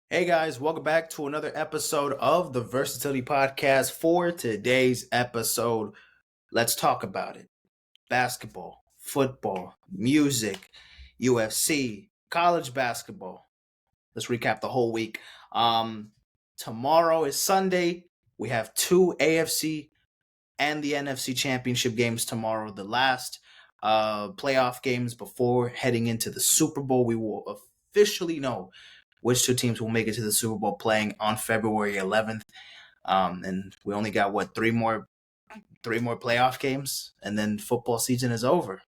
Hey guys, welcome back to another episode of the Versatility Podcast. For today's episode, let's talk about it. Basketball, football, music, UFC, college basketball. Let's recap the whole week. Tomorrow is Sunday. We have two AFC and the NFC championship games tomorrow, the last playoff games before heading into the Super Bowl. We will officially know which two teams will make it to the Super Bowl playing on February 11th. And we only got three more playoff games, and then football season is over.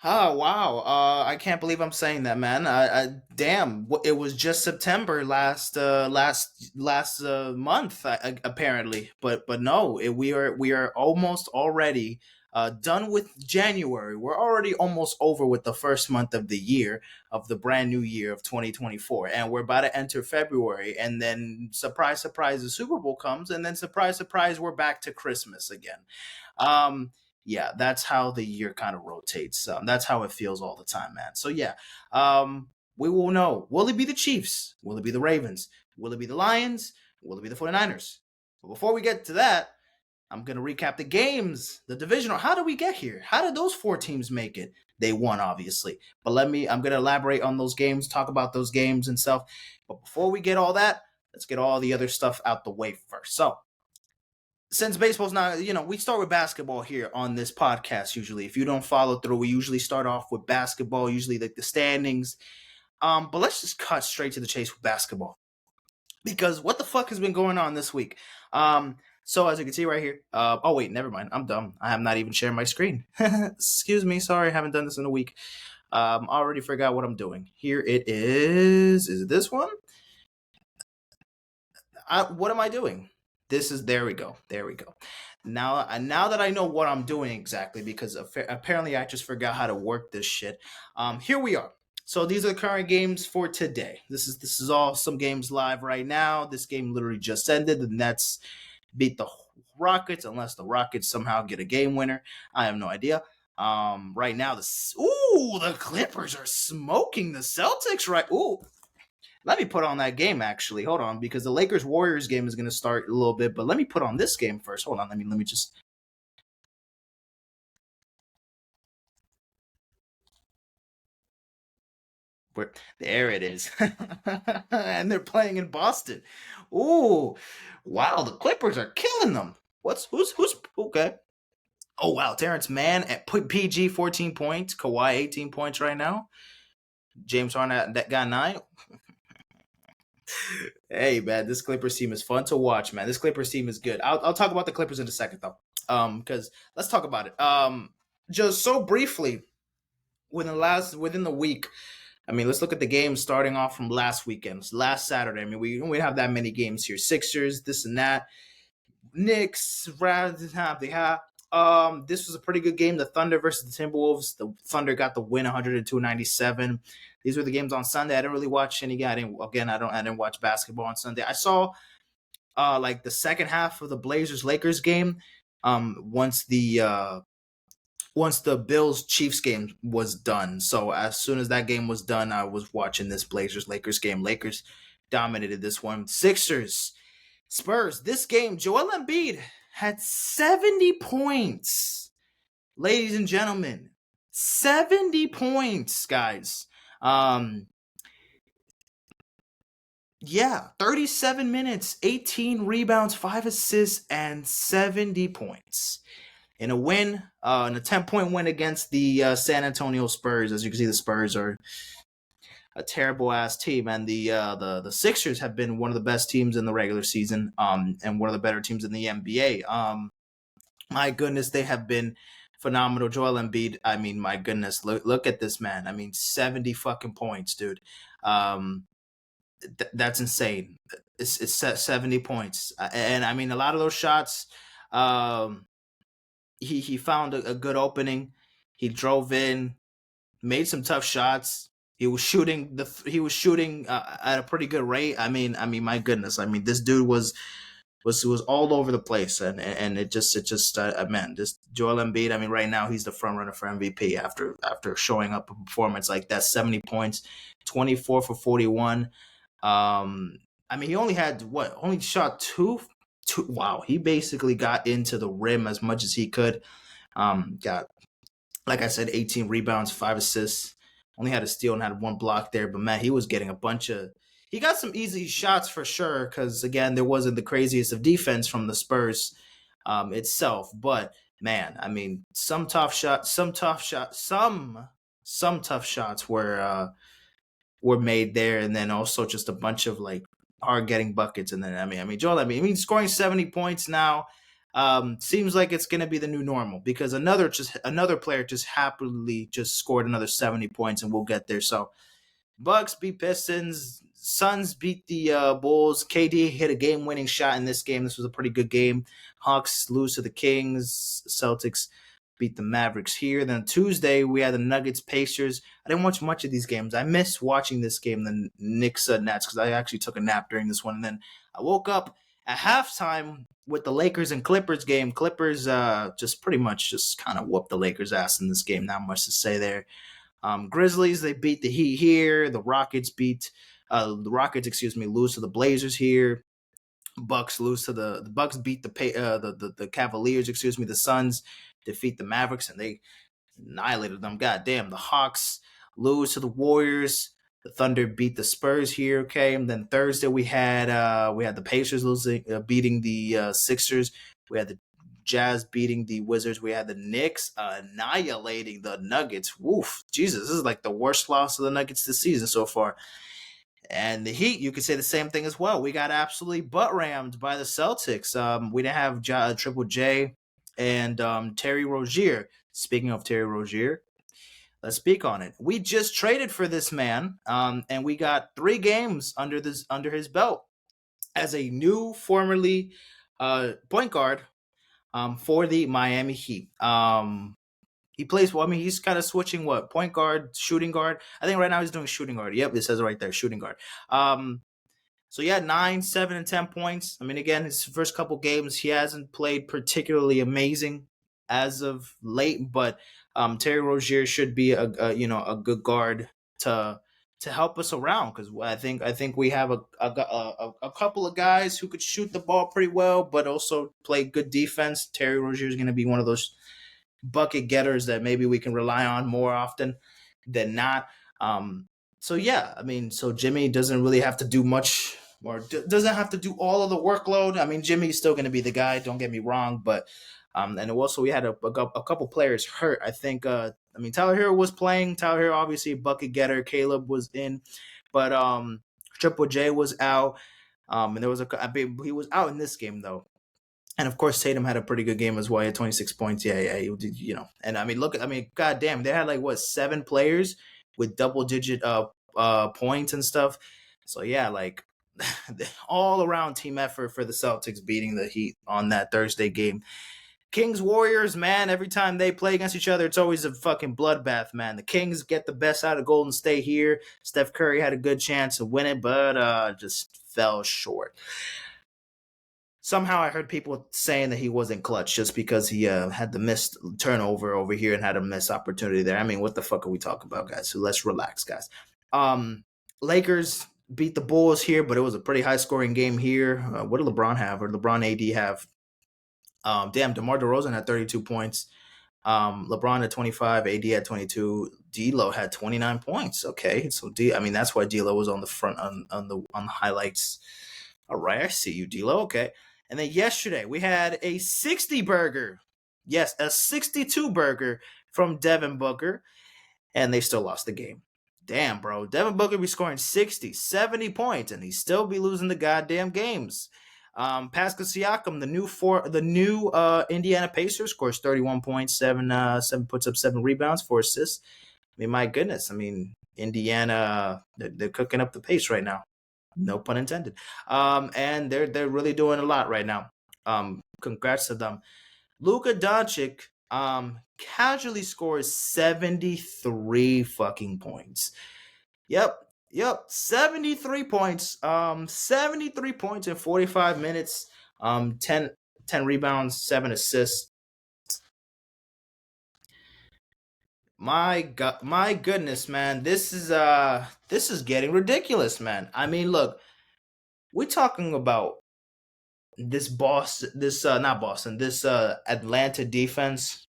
Oh wow! I can't believe I'm saying that, man. Damn, it was just September last month, apparently. But no, we are almost already done with January. We're already almost over with the first month of the year of the brand new year of 2024, and we're about to enter February. And then surprise, surprise, the Super Bowl comes, and then surprise, surprise, we're back to Christmas again. Um, yeah, that's how the year kind of rotates. That's how it feels all the time, man. So yeah, we will know. Will it be the Chiefs? Will it be the Ravens? Will it be the Lions? Will it be the 49ers? But before we get to that, I'm going to recap the games, the divisional. How did we get here? How did those four teams make it? They won, obviously. But I'm going to elaborate on those games, talk about those games and stuff. But before we get all that, let's get all the other stuff out the way first. So, since baseball's not, we start with basketball here on this podcast usually. If you don't follow through, we usually start off with basketball, usually like the standings. But let's just cut straight to the chase with basketball. Because what the fuck has been going on this week? So as you can see right here, oh wait, never mind. I'm dumb. I have not even shared my screen. Excuse me, sorry, I haven't done this in a week. I already forgot what I'm doing. Here it is. Is it this one? What am I doing? There we go. There we go. Now that I know what I'm doing exactly, because apparently I just forgot how to work this shit. Here we are. So these are the current games for today. This is all some games live right now. This game literally just ended. The Nets beat the Rockets, unless the Rockets somehow get a game winner. I have no idea. Right now the Clippers are smoking the Celtics. Right, let me put on that game actually. Hold on, because the Lakers Warriors game is going to start a little bit, but let me put on this game first. Hold on, let me just. There it is, and they're playing in Boston. Ooh, wow, the Clippers are killing them. Who's okay? Oh wow, Terrence Mann at PG 14 points, Kawhi 18 points right now. James Harden that got 9. Hey man, this Clippers team is fun to watch, man. This Clippers team is good. I'll talk about the Clippers in a second though. Because let's talk about it. Just so briefly, within the week. I mean, let's look at the games starting off from last weekend, last Saturday. I mean, we don't have that many games here. Sixers, this and that. Knicks, this was a pretty good game. The Thunder versus the Timberwolves. The Thunder got the win, 102-97. These were the games on Sunday. I didn't really watch any. I didn't watch basketball on Sunday. I saw like the second half of the Blazers Lakers game. Once the Bills Chiefs game was done. So as soon as that game was done, I was watching this Blazers Lakers game. Lakers dominated this one. Sixers Spurs. This game, Joel Embiid had 70 points. Ladies and gentlemen, 70 points, guys. Yeah, 37 minutes, 18 rebounds, 5 assists, and 70 points. In a win, in a 10-point win against the San Antonio Spurs. As you can see, the Spurs are a terrible ass team, and the Sixers have been one of the best teams in the regular season, and one of the better teams in the NBA. My goodness, they have been phenomenal. Joel Embiid, I mean, my goodness, look at this man. I mean, 70 fucking points, dude. That's insane. It's 70 points, and I mean, a lot of those shots. He found a good opening. He drove in, made some tough shots. He was shooting at a pretty good rate. I mean, my goodness. I mean, this dude was was all over the place, and it just man, just Joel Embiid. I mean, right now he's the front runner for MVP after showing up a performance like that, 70 points, 24 for 41. I mean, he only had only shot two. Wow, he basically got into the rim as much as he could. Got, like I said, 18 rebounds, 5 assists. Only had a steal and had one block there, but man, he was getting a bunch of. He got some easy shots for sure, because again, there wasn't the craziest of defense from the Spurs itself. But man, I mean, some tough shots, some tough shots were made there, and then also just a bunch of like hard getting buckets. And then Joel, scoring 70 points now seems like it's going to be the new normal, because another player just happily just scored another 70 points, and we'll get there. So Bucks beat Pistons, Suns beat the Bulls. KD hit a game-winning shot in this game. This was a pretty good game. Hawks lose to the Kings. Celtics beat the Mavericks here. Then Tuesday, we had the Nuggets, Pacers. I didn't watch much of these games. I missed watching this game, the Knicks Nets, because I actually took a nap during this one. And then I woke up at halftime with the Lakers and Clippers game. Clippers just pretty much just kind of whooped the Lakers' ass in this game. Not much to say there. Grizzlies, they beat the Heat here. The Rockets lose to the Blazers here. Bucks lose to the Bucks beat the Cavaliers. The Suns defeat the Mavericks, and they annihilated them. Goddamn. The Hawks lose to the Warriors. The Thunder beat the Spurs here. Okay, and then Thursday we had the Pacers beating the Sixers. We had the Jazz beating the Wizards. We had the Knicks annihilating the Nuggets. Woof. Jesus, this is like the worst loss of the Nuggets this season so far. And the Heat, you could say the same thing as well. We got absolutely butt rammed by the Celtics. We didn't have Triple J and Terry Rozier. Speaking of Terry Rozier, let's speak on it. We just traded for this man, and we got 3 games under his belt as a new formerly point guard for the Miami Heat. He plays well. I mean, he's kind of switching point guard, shooting guard. I think right now he's doing shooting guard. Yep, it says it right there, shooting guard. So yeah, 9, 7, and 10 points. I mean, again, his first couple games, he hasn't played particularly amazing as of late, but Terry Rozier should be a good guard to help us around, because I think we have a couple of guys who could shoot the ball pretty well, but also play good defense. Terry Rozier is going to be one of those bucket getters that maybe we can rely on more often than not. So yeah, I mean, so Jimmy doesn't really have to do much, or doesn't have to do all of the workload. I mean, Jimmy's still going to be the guy, don't get me wrong, but and also we had a couple players hurt. I think Tyler Hero was playing. Tyler Hero, obviously a bucket getter. Caleb was in, but Triple J was out. And there was he was out in this game though. And of course, Tatum had a pretty good game as well. He had 26 points. Yeah, And goddamn, they had 7 players with double-digit points and stuff. So yeah, all around team effort for the Celtics beating the Heat on that Thursday game. Kings Warriors, man, every time they play against each other, it's always a fucking bloodbath, man. The Kings get the best out of Golden State here. Steph Curry had a good chance to win it, but just fell short. Somehow I heard people saying that he wasn't clutch just because he had the missed turnover over here and had a missed opportunity there. I mean, what the fuck are we talking about, guys? So let's relax, guys. Lakers beat the Bulls here, but it was a pretty high-scoring game here. What did LeBron have, or LeBron AD have? DeMar DeRozan had 32 points. LeBron had 25, AD had 22, D'Lo had 29 points. Okay, so that's why D'Lo was on the front on the highlights. All right, I see you, D'Lo. Okay. And then yesterday, we had a 60 burger. Yes, a 62 burger from Devin Booker. And they still lost the game. Damn, bro. Devin Booker be scoring 60, 70 points, and he still be losing the goddamn games. Pascal Siakam, the new Indiana Pacers, scores 31 points, 7 puts up 7 rebounds, 4 assists. I mean, my goodness. I mean, Indiana, they're cooking up the pace right now. No pun intended. And they're really doing a lot right now. Congrats to them. Luka Doncic casually scores 73 fucking points. Yep. 73 points. 73 points in 45 minutes. 10 rebounds, 7 assists. My goodness, man, this is getting ridiculous, man. I mean, look, we're talking about this Boston, this not Boston, this Atlanta defense.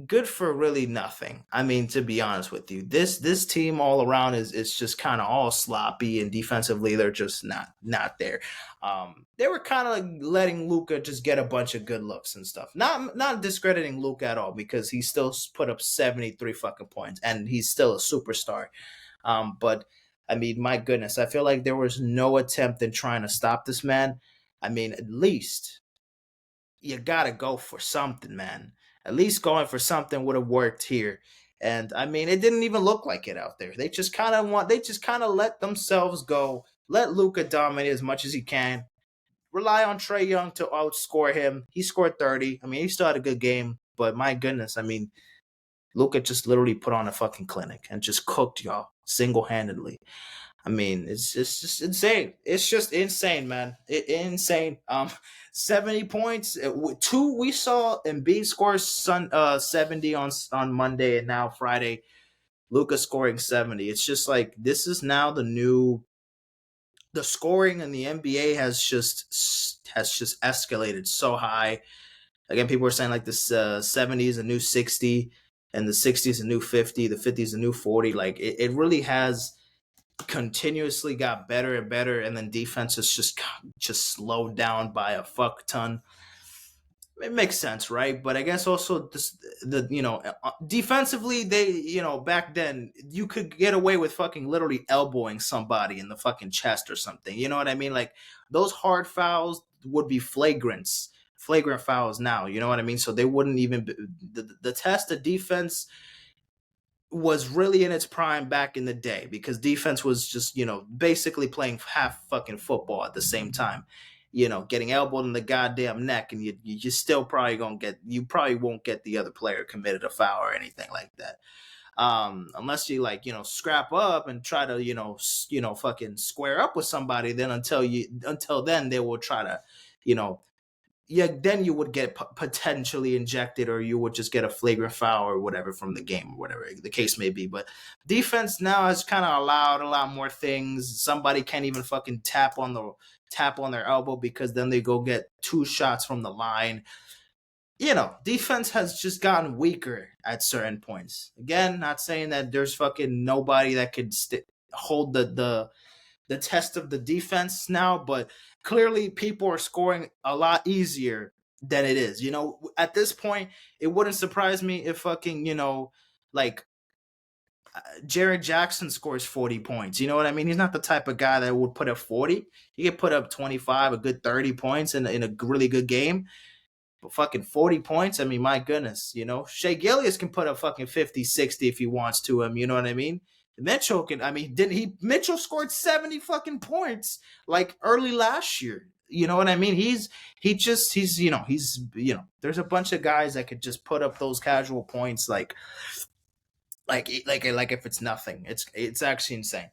Good for really nothing. I mean, to be honest with you, this team all around is just kind of all sloppy, and defensively they're just not there. They were kind of like letting Luka just get a bunch of good looks and stuff. Not discrediting Luka at all, because he still put up 73 fucking points and he's still a superstar. But I mean, my goodness, I feel like there was no attempt in trying to stop this man. I mean, at least you gotta go for something, man. At least going for something would have worked here. And I mean, it didn't even look like it out there. They just kind of let themselves go. Let Luka dominate as much as he can. Rely on Trae Young to outscore him. He scored 30. I mean, he still had a good game, but my goodness, I mean, Luka just literally put on a fucking clinic and just cooked y'all single handedly. I mean, it's just insane. It's just insane, man. Insane. 70 points. Two we saw Embiid score 70 on Monday, and now Friday, Luka scoring 70. It's just like this is now the scoring in the NBA has just escalated so high. Again, people are saying like this 70 is a new 60, and the 60 is a new 50, the 50 is a new 40. Like it really has continuously got better and better, and then defense is just slowed down by a fuck ton. It makes sense, right? But I guess also defensively, they back then you could get away with fucking literally elbowing somebody in the fucking chest or something. You know what I mean? Like those hard fouls would be flagrant fouls now. You know what I mean? So they wouldn't even the test of defense was really in its prime back in the day, because defense was just, basically playing half fucking football at the same time, getting elbowed in the goddamn neck, and you still probably you probably won't get the other player committed a foul or anything like that. Unless you scrap up and try to, fucking square up with somebody, then until then they will try to, then you would get potentially injected, or you would just get a flagrant foul or whatever from the game, or whatever the case may be. But defense now has kind of allowed a lot more things. Somebody can't even fucking tap on their elbow, because then they go get 2 shots from the line. Defense has just gotten weaker at certain points. Again, not saying that there's fucking nobody that could hold the test of the defense now, but clearly people are scoring a lot easier than it is. At this point, it wouldn't surprise me if fucking, like Jared Jackson scores 40 points. You know what I mean? He's not the type of guy that would put up 40. He could put up 25, a good 30 points in a really good game. But fucking 40 points, I mean, my goodness, Shea Gilgeous can put up fucking 50, 60 if he wants to him, you know what I mean? Mitchell Mitchell scored 70 fucking points like early last year. You know what I mean? He's there's a bunch of guys that could just put up those casual points like if it's nothing. It's actually insane.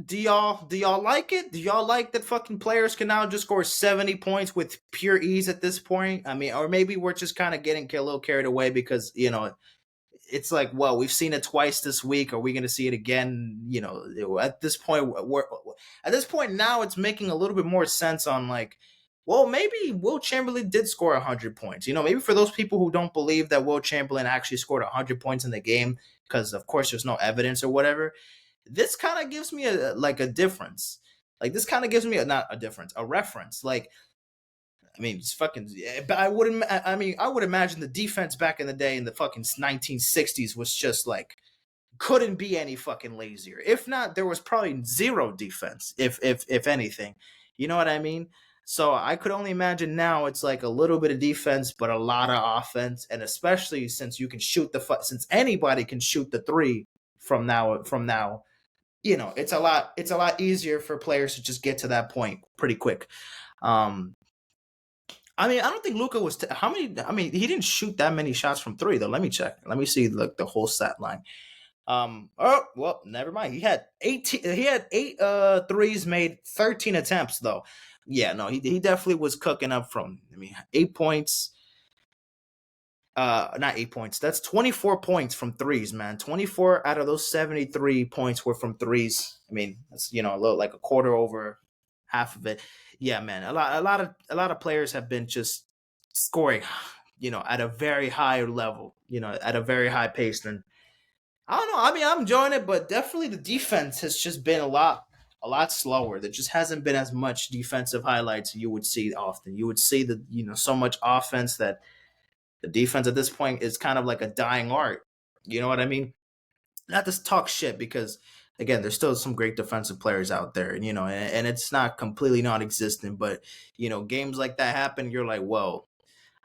Do y'all like it? Do y'all like that fucking players can now just score 70 points with pure ease at this point? I mean, or maybe we're just kind of getting a little carried away, because it's like, well, we've seen it twice this week. Are we going to see it again? At this point now, it's making a little bit more sense on like, well, maybe Will Chamberlain did score 100 points. Maybe for those people who don't believe that Will Chamberlain actually scored 100 points in the game, because of course there's no evidence or whatever. This kind of gives me a difference. Like this kind of gives me not a difference, a reference. Like, I mean, it's fucking. But I would imagine the defense back in the day in the fucking 1960s was just like couldn't be any fucking lazier. If not, there was probably zero defense, if anything. You know what I mean? So I could only imagine now it's like a little bit of defense, but a lot of offense, and especially since you can since anybody can shoot the 3 from now. It's a lot easier for players to just get to that point pretty quick. I mean, I don't think Luka was how many. I mean, he didn't shoot that many shots from 3 though. Let me check. Let me see the whole stat line. Oh well, never mind. He had 8 threes made, 13 attempts though. Yeah, no, he definitely was cooking up from. I mean, 8 points. Not 8 points. That's 24 points from threes, man. 24 out of those 73 points were from threes. I mean, that's a little like a quarter over half of it. Yeah, man. A lot of players have been just scoring, at a very high level, at a very high pace. And I don't know. I mean, I'm enjoying it, but definitely the defense has just been a lot slower. There just hasn't been as much defensive highlights you would see often. You would see so much offense that the defense at this point is kind of like a dying art. You know what I mean? Not to talk shit because again, there's still some great defensive players out there, and it's not completely non-existent. But games like that happen, you're like, whoa.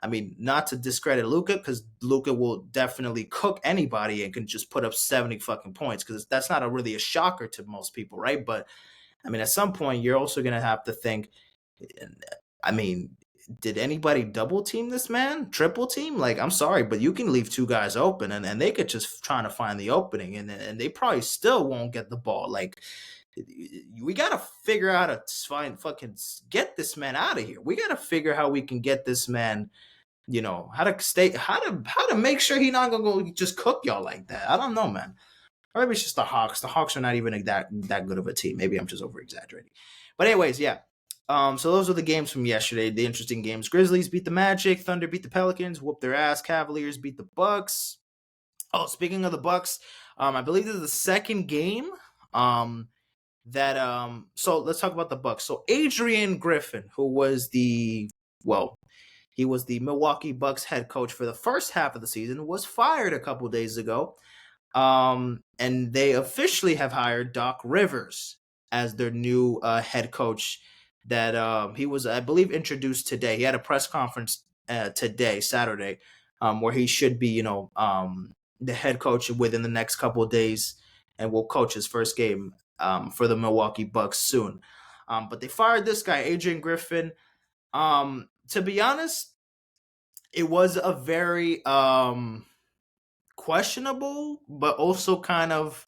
I mean, not to discredit Luka because Luka will definitely cook anybody and can just put up 70 fucking points because that's not really a shocker to most people, right? But I mean, at some point, you're also gonna have to think. I mean, did anybody double team this man? Triple team? Like, I'm sorry, but you can leave two guys open and they could just trying to find the opening and they probably still won't get the ball. Like, we gotta figure out how to find fucking get this man out of here. We gotta figure how we can get this man. How to make sure he's not gonna go just cook y'all like that. I don't know, man. Or maybe it's just the Hawks. The Hawks are not even that good of a team. Maybe I'm just over exaggerating. But anyways, yeah. So those are the games from yesterday. The interesting games: Grizzlies beat the Magic, Thunder beat the Pelicans, whooped their ass. Cavaliers beat the Bucks. Oh, speaking of the Bucks, I believe this is the second game. So let's talk about the Bucks. So Adrian Griffin, who was he was the Milwaukee Bucks head coach for the first half of the season, was fired a couple days ago. And they officially have hired Doc Rivers as their new head coach. That he was, I believe, introduced today. He had a press conference today, Saturday, where he should be, the head coach within the next couple of days, and will coach his first game for the Milwaukee Bucks soon. But they fired this guy, Adrian Griffin. To be honest, it was a very questionable, but also kind of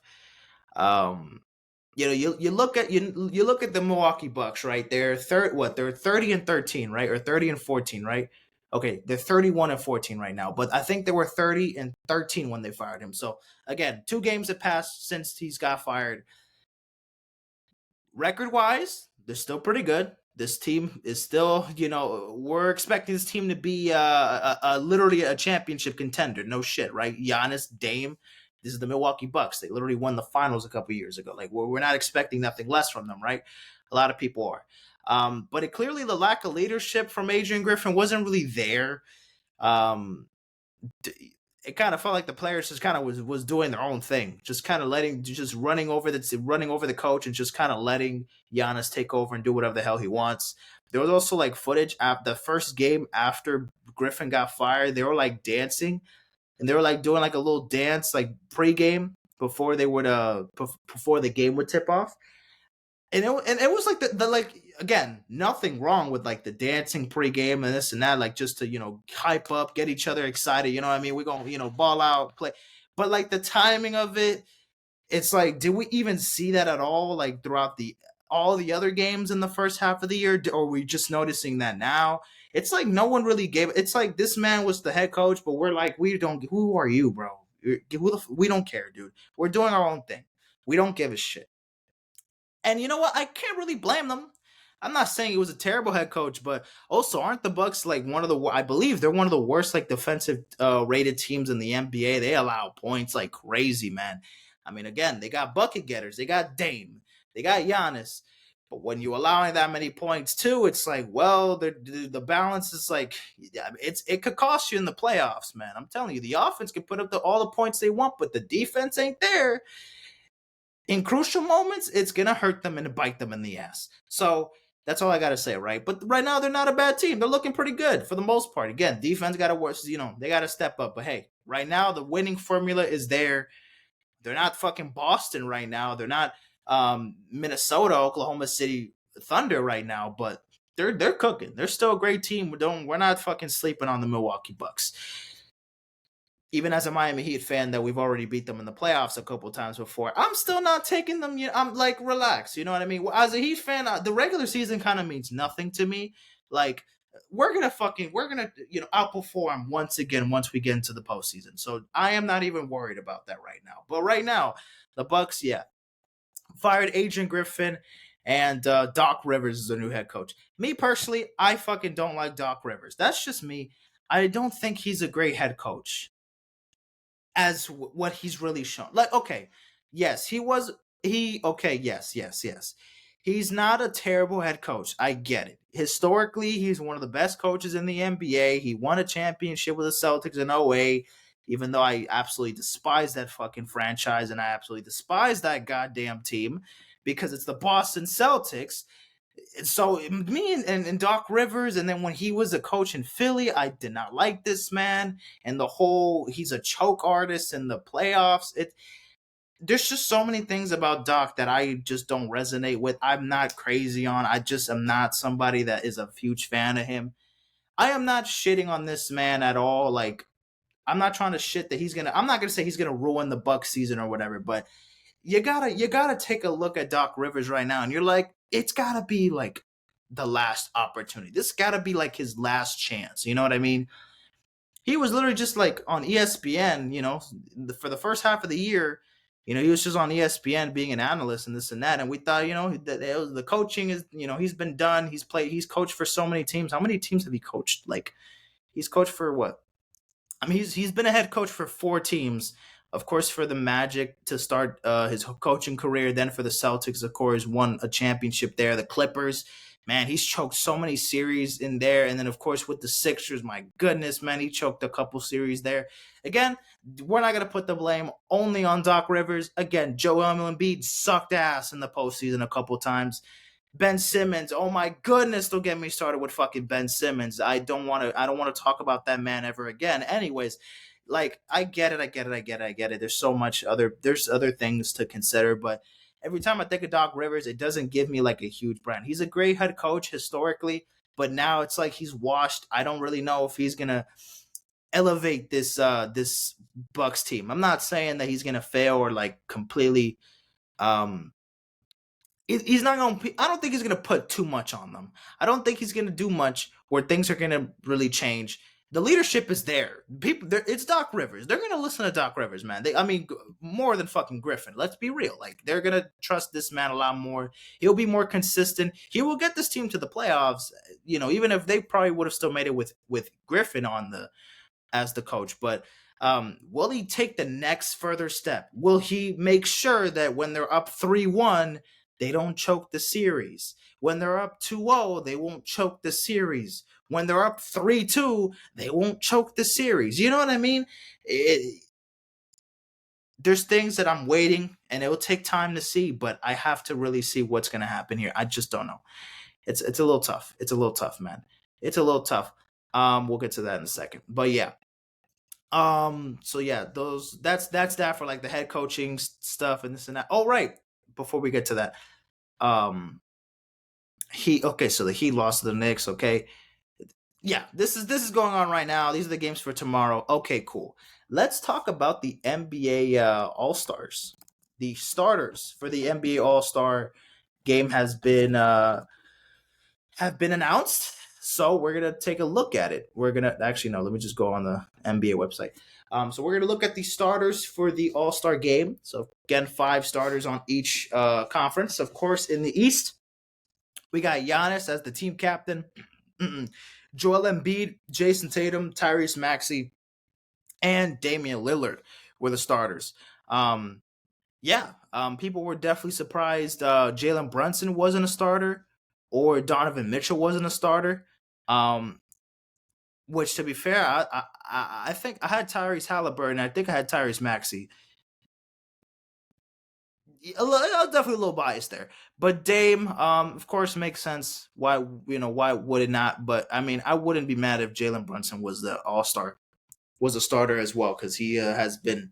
you look at you look at the Milwaukee Bucks, right? They're they're 30-13, right? Or 30-14, right? Okay, they're 31-14 right now, but I think they were 30-13 when they fired him. So again, 2 games have passed since he's got fired. Record wise, they're still pretty good. This team is still, we're expecting this team to be literally a championship contender. No shit, right? Giannis, Dame. This is the Milwaukee Bucks. They literally won the finals a couple years ago. Like, we're not expecting nothing less from them, right? A lot of people are. But clearly the lack of leadership from Adrian Griffin wasn't really there. It kind of felt like the players just kind of was doing their own thing, just kind of running over the coach and just kind of letting Giannis take over and do whatever the hell he wants. There was also like footage after the first game after Griffin got fired. They were like dancing, and they were like doing like a little dance like pregame before before the game would tip off. And it was like the like, again, nothing wrong with like the dancing pregame and this and that, like just to hype up, get each other excited. You know what I mean? We're gonna ball out, play, but like the timing of it, it's like, did we even see that at all? Like throughout all the other games in the first half of the year, or are we just noticing that now? It's like no one really gave. It's like this man was the head coach, but we're like, we don't. Who are you, bro? We don't care, dude. We're doing our own thing. We don't give a shit. And you know what? I can't really blame them. I'm not saying he was a terrible head coach, but also aren't the Bucks like one of the? I believe they're one of the worst like defensive rated teams in the NBA. They allow points like crazy, man. I mean, again, they got bucket getters, they got Dame, they got Giannis, but when you allowing that many points too, it's like, well, the balance is like, it could cost you in the playoffs, man. I'm telling you, the offense can put up all the points they want, but the defense ain't there in crucial moments. It's gonna hurt them and bite them in the ass. So that's all I gotta say, right? But right now they're not a bad team. They're looking pretty good for the most part. Again, defense gotta work. They gotta step up. But hey, right now the winning formula is there. They're not fucking Boston right now. They're not Minnesota, Oklahoma City Thunder right now. But they're cooking. They're still a great team. We're not fucking sleeping on the Milwaukee Bucks. even as a Miami Heat fan, that we've already beat them in the playoffs a couple times before, I'm still not taking them. I'm like, relax. You know what I mean? As a Heat fan, the regular season kind of means nothing to me. Like, we're gonna outperform once again once we get into the postseason. So I am not even worried about that right now. But right now, the Bucks, yeah, fired Adrian Griffin, and Doc Rivers is the new head coach. Me personally, I fucking don't like Doc Rivers. That's just me. I don't think he's a great head coach as what he's really shown. Like, okay, yes, yes. He's not a terrible head coach. I get it. Historically, he's one of the best coaches in the NBA. He won a championship with the Celtics in '08, even though I absolutely despise that fucking franchise and I absolutely despise that goddamn team because it's the Boston Celtics. So me and Doc Rivers, and then when he was a coach in Philly, I did not like this man, and the whole he's a choke artist in the playoffs. There's just so many things about Doc that I just don't resonate with. I'm not crazy on. I just am not somebody that is a huge fan of him. I am not shitting on this man at all. Like, I'm not trying to shit that I'm not gonna say he's gonna ruin the Bucks season or whatever, but you gotta take a look at Doc Rivers right now, and you're like, it's gotta be like the last opportunity. This gotta be like his last chance. You know what I mean? He was literally just like on ESPN, for the first half of the year. He was just on ESPN being an analyst and this and that, and we thought, that it was, the coaching is, he's been done. He's coached for so many teams. How many teams have he coached? Like, he's coached for what? I mean, he's been a head coach for 4 teams. Of course, for the Magic to start his coaching career, then for the Celtics, of course, won a championship there. The Clippers, man, he's choked so many series in there, and then of course with the Sixers, my goodness, man, he choked a couple series there. Again, we're not gonna put the blame only on Doc Rivers. Again, Joel Embiid sucked ass in the postseason a couple times. Ben Simmons, oh my goodness, don't get me started with fucking Ben Simmons. I don't want to talk about that man ever again. Anyways, like, I get it. There's other things to consider, but every time I think of Doc Rivers, it doesn't give me like a huge brand. He's a great head coach historically, but now it's like he's washed. I don't really know if he's gonna elevate this Bucks team. I'm not saying that he's gonna fail or like completely um he's not going to, I don't think he's going to put too much on them. I don't think he's going to do much where things are going to really change. The leadership is there. It's Doc Rivers. They're going to listen to Doc Rivers, man. I mean, more than fucking Griffin. Let's be real. Like, they're going to trust this man a lot more. He'll be more consistent. He will get this team to the playoffs, even if they probably would have still made it with Griffin on as the coach. But will he take the next further step? Will he make sure that when they're up 3-1, they don't choke the series? When they're up 2-0, they won't choke the series. When they're up 3-2, they won't choke the series. You know what I mean? There's things that I'm waiting, and it will take time to see, but I have to really see what's going to happen here. I just don't know. It's a little tough. It's a little tough, man. It's a little tough. We'll get to that in a second. But yeah, so yeah, that's that for like the head coaching stuff and this and that. Oh, right. Before we get to that, um, so the Heat lost to the Knicks. Okay, yeah, this is going on right now. These are the games for tomorrow. Okay, cool. Let's talk about the NBA All Stars. The starters for the NBA All Star game have been announced. So we're gonna take a look at it. We're gonna actually no. Let me just go on the NBA website. So we're gonna look at the starters for the All Star game. So again, 5 starters on each conference. Of course, in the East, we got Giannis as the team captain, Joel Embiid, Jason Tatum, Tyrese Maxey, and Damian Lillard were the starters. People were definitely surprised Jalen Brunson wasn't a starter or Donovan Mitchell wasn't a starter. Which, to be fair, I think I had Tyrese Halliburton. I think I had Tyrese Maxey. I was definitely a little biased there, but Dame, of course, makes sense. Why would it not? But I mean, I wouldn't be mad if Jalen Brunson was the All Star, was a starter as well, because he's been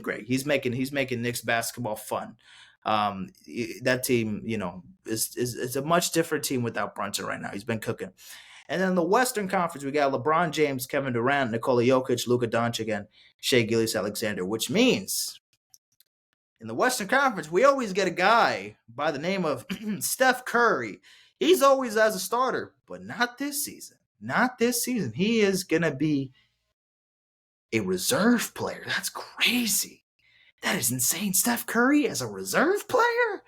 great. He's making Knicks basketball fun. That team, is a much different team without Brunson right now. He's been cooking. And then in the Western Conference, we got LeBron James, Kevin Durant, Nikola Jokic, Luka Doncic, and Shai Gilgeous-Alexander, which means in the Western Conference, we always get a guy by the name of Steph Curry. He's always as a starter, but not this season. Not this season. He is going to be a reserve player. That's crazy. That is insane. Steph Curry as a reserve player?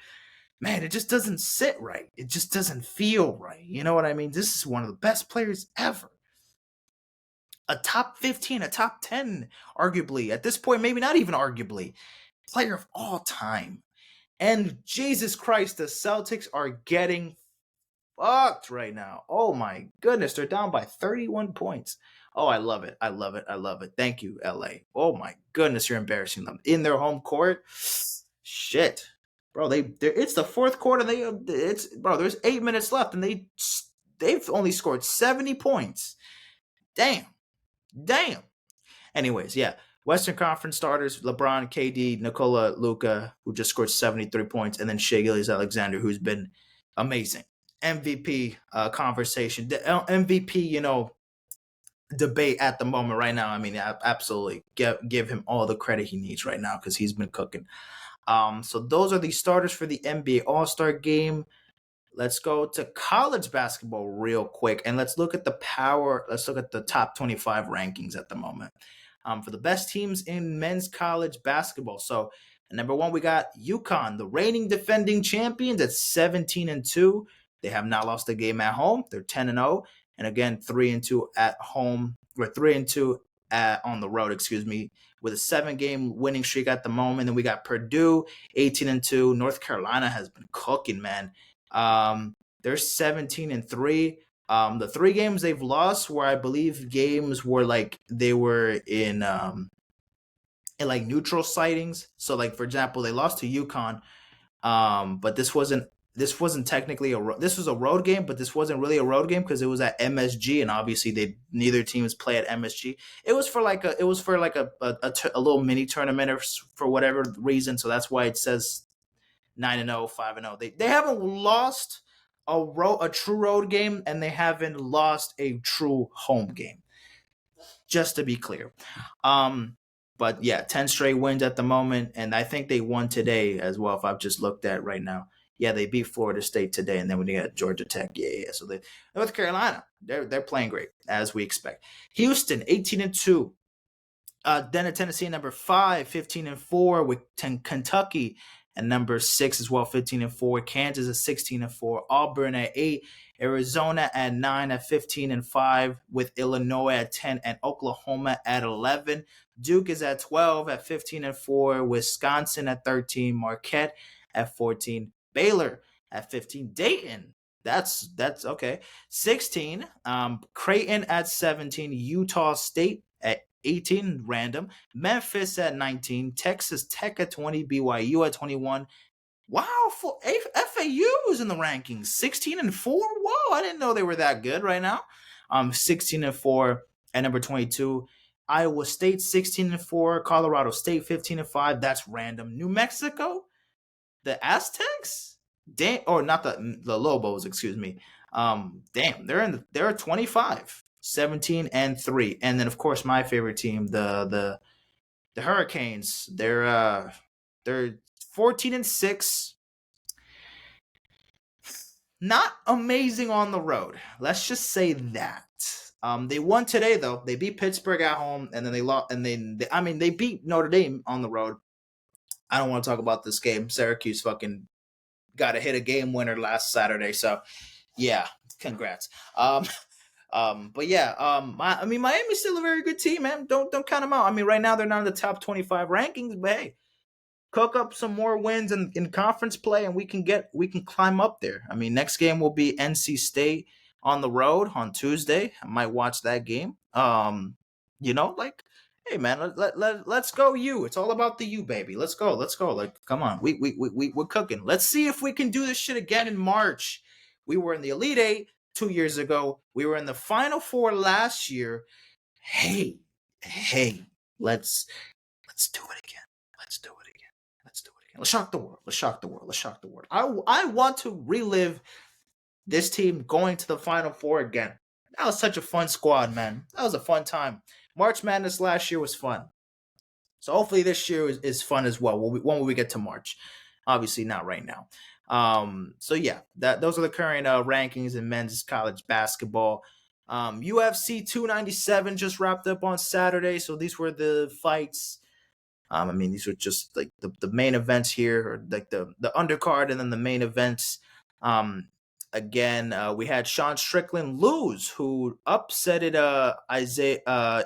Man, it just doesn't sit right. It just doesn't feel right. You know what I mean? This is one of the best players ever. A top 15, a top 10, arguably. At this point, maybe not even arguably. Player of all time. And Jesus Christ, the Celtics are getting fucked right now. Oh my goodness, they're down by 31 points. Oh, I love it. I love it. I love it. Thank you, LA. Oh my goodness, you're embarrassing them in their home court. Shit, bro. It's the fourth quarter. There's 8 minutes left, and they've only scored 70 points. Damn. Anyways, yeah. Western Conference starters: LeBron, KD, Nikola, Luka, who just scored 73 points, and then Shai Gilgeous-Alexander, who's been amazing. MVP conversation, the MVP, debate at the moment right now. I mean, absolutely give him all the credit he needs right now because he's been cooking. So those are the starters for the NBA All-Star Game. Let's go to college basketball real quick, and let's look at the top 25 rankings at the moment for the best teams in men's college basketball. So number one, we got UConn, the reigning defending champions at 17-2. They have not lost a game at home. They're 10-0, and again 3-2 at home, or 3-2 on the road. Excuse me, with a 7-game winning streak at the moment. Then we got Purdue 18-2. North Carolina has been cooking, man. They're 17-3. The 3 games they've lost were, I believe, games where like they were in like neutral sightings. So like, for example, they lost to UConn, but this wasn't technically this was a road game, but this wasn't really a road game because it was at MSG, and obviously neither teams play at MSG. It was for like a little mini tournament or for whatever reason, so that's why it says 9-0, 5-0. They haven't lost a true road game, and they haven't lost a true home game. Just to be clear. But yeah, 10 straight wins at the moment, and I think they won today as well. If I've just looked at right now, yeah, they beat Florida State today, and then when they got Georgia Tech, yeah. So North Carolina, they're playing great as we expect. Houston 18-2. Then at Tennessee, number 5, 15-4 with Kentucky, and number 6 as well, 15-4. Kansas at 16-4. Auburn at 8. Arizona at 9 at 15-5, with Illinois at 10 and Oklahoma at 11. Duke is at 12 at 15-4. Wisconsin at 13. Marquette at 14. Baylor at 15. Dayton, that's okay. 16. Creighton at 17. Utah State at 18, random. Memphis at 19. Texas Tech at 20. BYU at 21. Wow, FAU is in the rankings. 16-4. Whoa, I didn't know they were that good right now. 16-4 at number 22. Iowa State 16-4. Colorado State 15-5. That's random. New Mexico, the Aztecs, not the Lobos, excuse me. Damn, they're 25, 17-3, and then of course my favorite team, the Hurricanes. They're 14-6. Not amazing on the road. Let's just say that. They won today though. They beat Pittsburgh at home, and then they lost. And they beat Notre Dame on the road. I don't want to talk about this game. Syracuse fucking got to hit a game winner last Saturday. So, yeah, congrats. But yeah, Miami's still a very good team, man. Don't count them out. I mean, right now they're not in the top 25 rankings, but hey, cook up some more wins in conference play, and we can climb up there. I mean, next game will be NC State on the road on Tuesday. I might watch that game. Hey man, let's go U. It's all about the U, baby. Let's go. Like, come on, we're cooking. Let's see if we can do this shit again in March. We were in the Elite Eight 2 years ago. We were in the Final Four last year. Hey, let's do it again. Let's do it again. Let's shock the world. I want to relive this team going to the Final Four again. That was such a fun squad, man. That was a fun time. March Madness last year was fun. So hopefully this year is fun as well. When will we get to March? Obviously not right now. So yeah, those are the current rankings in men's college basketball. UFC 297 just wrapped up on Saturday. So these were the fights. I mean, these were just like the main events here, or like the undercard, and then the main events. Again, we had Sean Strickland lose, who upsetted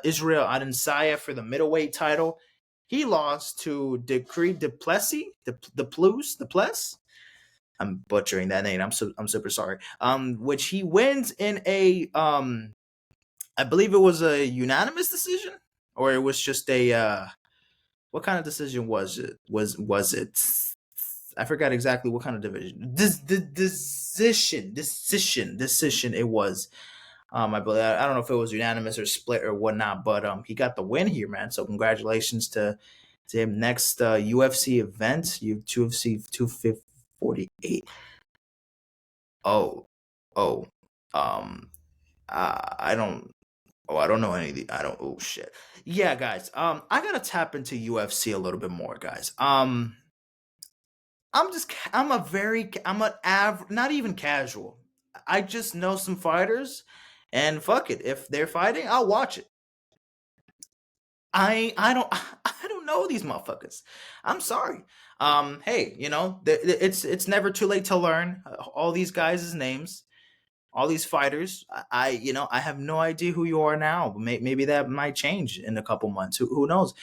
Israel Adesanya for the middleweight title. He lost to Decree Duplessis, the Pless. I'm butchering that name. I'm super sorry. Which he wins in I believe it was a unanimous decision, or it was just a what kind of decision was it? Was it? I forgot exactly what kind of division. Decision it was. I don't know if it was unanimous or split or whatnot, but he got the win here, man. So congratulations to him. Next UFC event, UFC 248. Oh, oh, um, I don't. Oh, I don't know any of the. I don't. Oh shit. Yeah, guys. I gotta tap into UFC a little bit more, guys. I'm an not even casual. I just know some fighters, and fuck it. If they're fighting, I'll watch it. I don't I don't know these motherfuckers. I'm sorry. Hey, it's never too late to learn all these guys' names, all these fighters. I have no idea who you are now. Maybe that might change in a couple months. Who knows?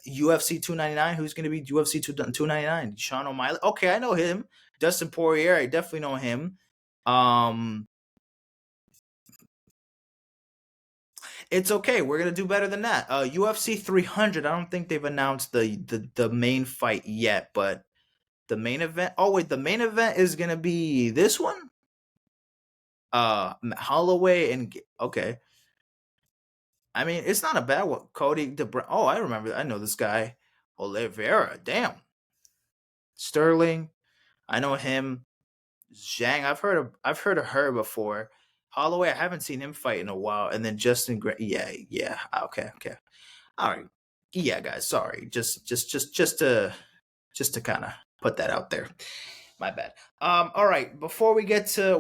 UFC 299. Who's going to be UFC 299? Sean O'Malley. Okay, I know him. Dustin Poirier. I definitely know him. Um, it's okay. We're gonna do better than that. UFC 300. I don't think they've announced the main fight yet, but the main event. Oh wait, the main event is gonna be this one. Holloway and okay. I mean, it's not a bad one. Cody DeBron. Oh, I remember. I know this guy. Oliveira. Damn. Sterling. I know him. Zhang. I've heard of her before. Holloway. I haven't seen him fight in a while. And then Justin. Yeah. Okay. All right. Yeah, guys. Sorry. Just to kind of put that out there. My bad. All right. Before we get to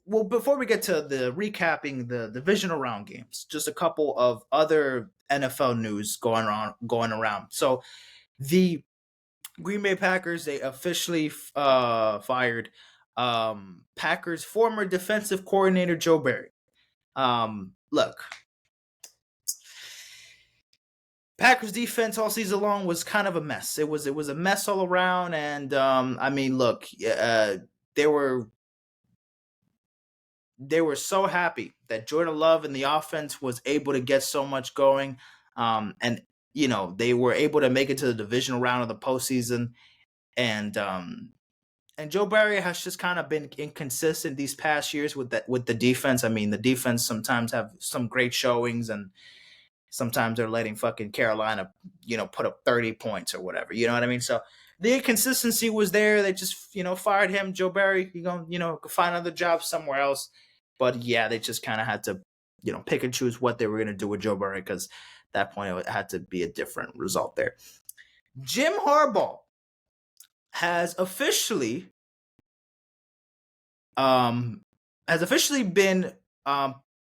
the recapping the divisional round games, just a couple of other NFL news going around. So the Green Bay Packers, they officially fired Packers former defensive coordinator Joe Barry. Look, Packers defense all season long was kind of a mess. It was a mess all around, and I mean, look, they were so happy that Jordan Love and the offense was able to get so much going, and they were able to make it to the divisional round of the postseason, and Joe Barry has just kind of been inconsistent these past years with the defense. I mean, the defense sometimes have some great showings, and sometimes they're letting fucking Carolina, put up 30 points or whatever. You know what I mean? So the inconsistency was there. They just, fired him. Joe Barry, you go, find another job somewhere else. But yeah, they just kind of had to, pick and choose what they were going to do with Joe Barry, because at that point it had to be a different result there. Jim Harbaugh has officially been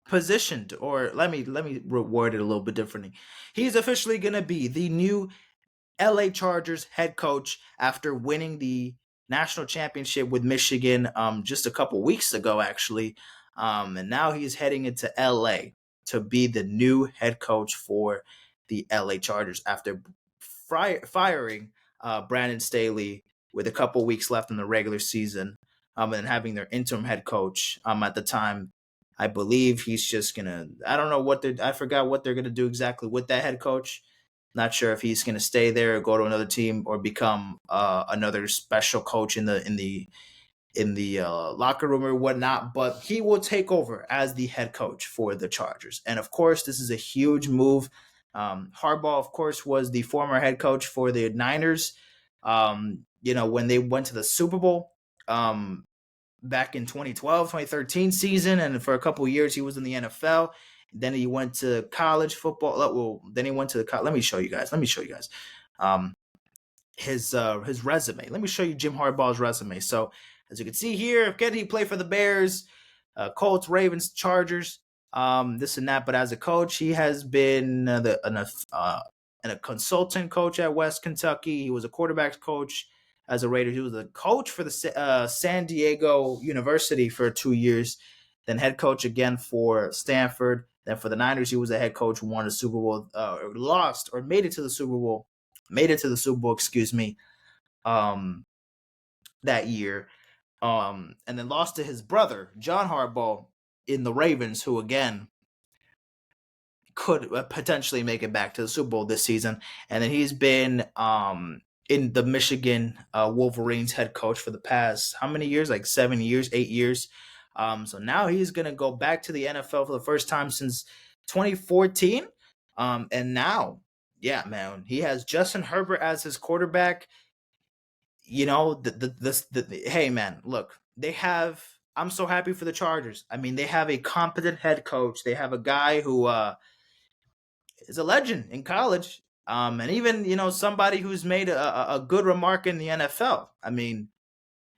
positioned, or let me reword it a little bit differently. He's officially going to be the new LA Chargers head coach after winning the national championship with Michigan just a couple weeks ago, actually. And now he's heading into LA to be the new head coach for the LA Chargers after firing Brandon Staley with a couple weeks left in the regular season, and having their interim head coach at the time. I believe he's just gonna. I don't know I forgot what they're gonna do exactly with that head coach. Not sure if he's gonna stay there or go to another team or become another special coach in the locker room or whatnot. But he will take over as the head coach for the Chargers, and of course, this is a huge move. Harbaugh, of course, was the former head coach for the Niners. When they went to the Super Bowl. back in 2012, 2013 season, and for a couple of years he was in the NFL. Then he went to college football. Well, then he went to the. Let me show you guys. Um, his resume. Let me show you Jim Harbaugh's resume. So as you can see here, again, he played for the Bears, Colts, Ravens, Chargers, this and that. But as a coach, he has been a consultant coach at West Kentucky. He was a quarterbacks coach as a Raider. He was a coach for the San Diego University for 2 years, then head coach again for Stanford. Then for the Niners, he was a head coach who won a Super Bowl, lost or made it to the Super Bowl. Excuse me, that year. And then lost to his brother, John Harbaugh, in the Ravens, who again could potentially make it back to the Super Bowl this season. And then he's been in the Michigan Wolverines head coach for the past, how many years? Like 7 years, 8 years. So now he's going to go back to the NFL for the first time since 2014. And now, yeah, man, he has Justin Herbert as his quarterback. You know, hey, man, look, I'm so happy for the Chargers. I mean, they have a competent head coach. They have a guy who is a legend in college. And even, somebody who's made a good remark in the NFL. I mean,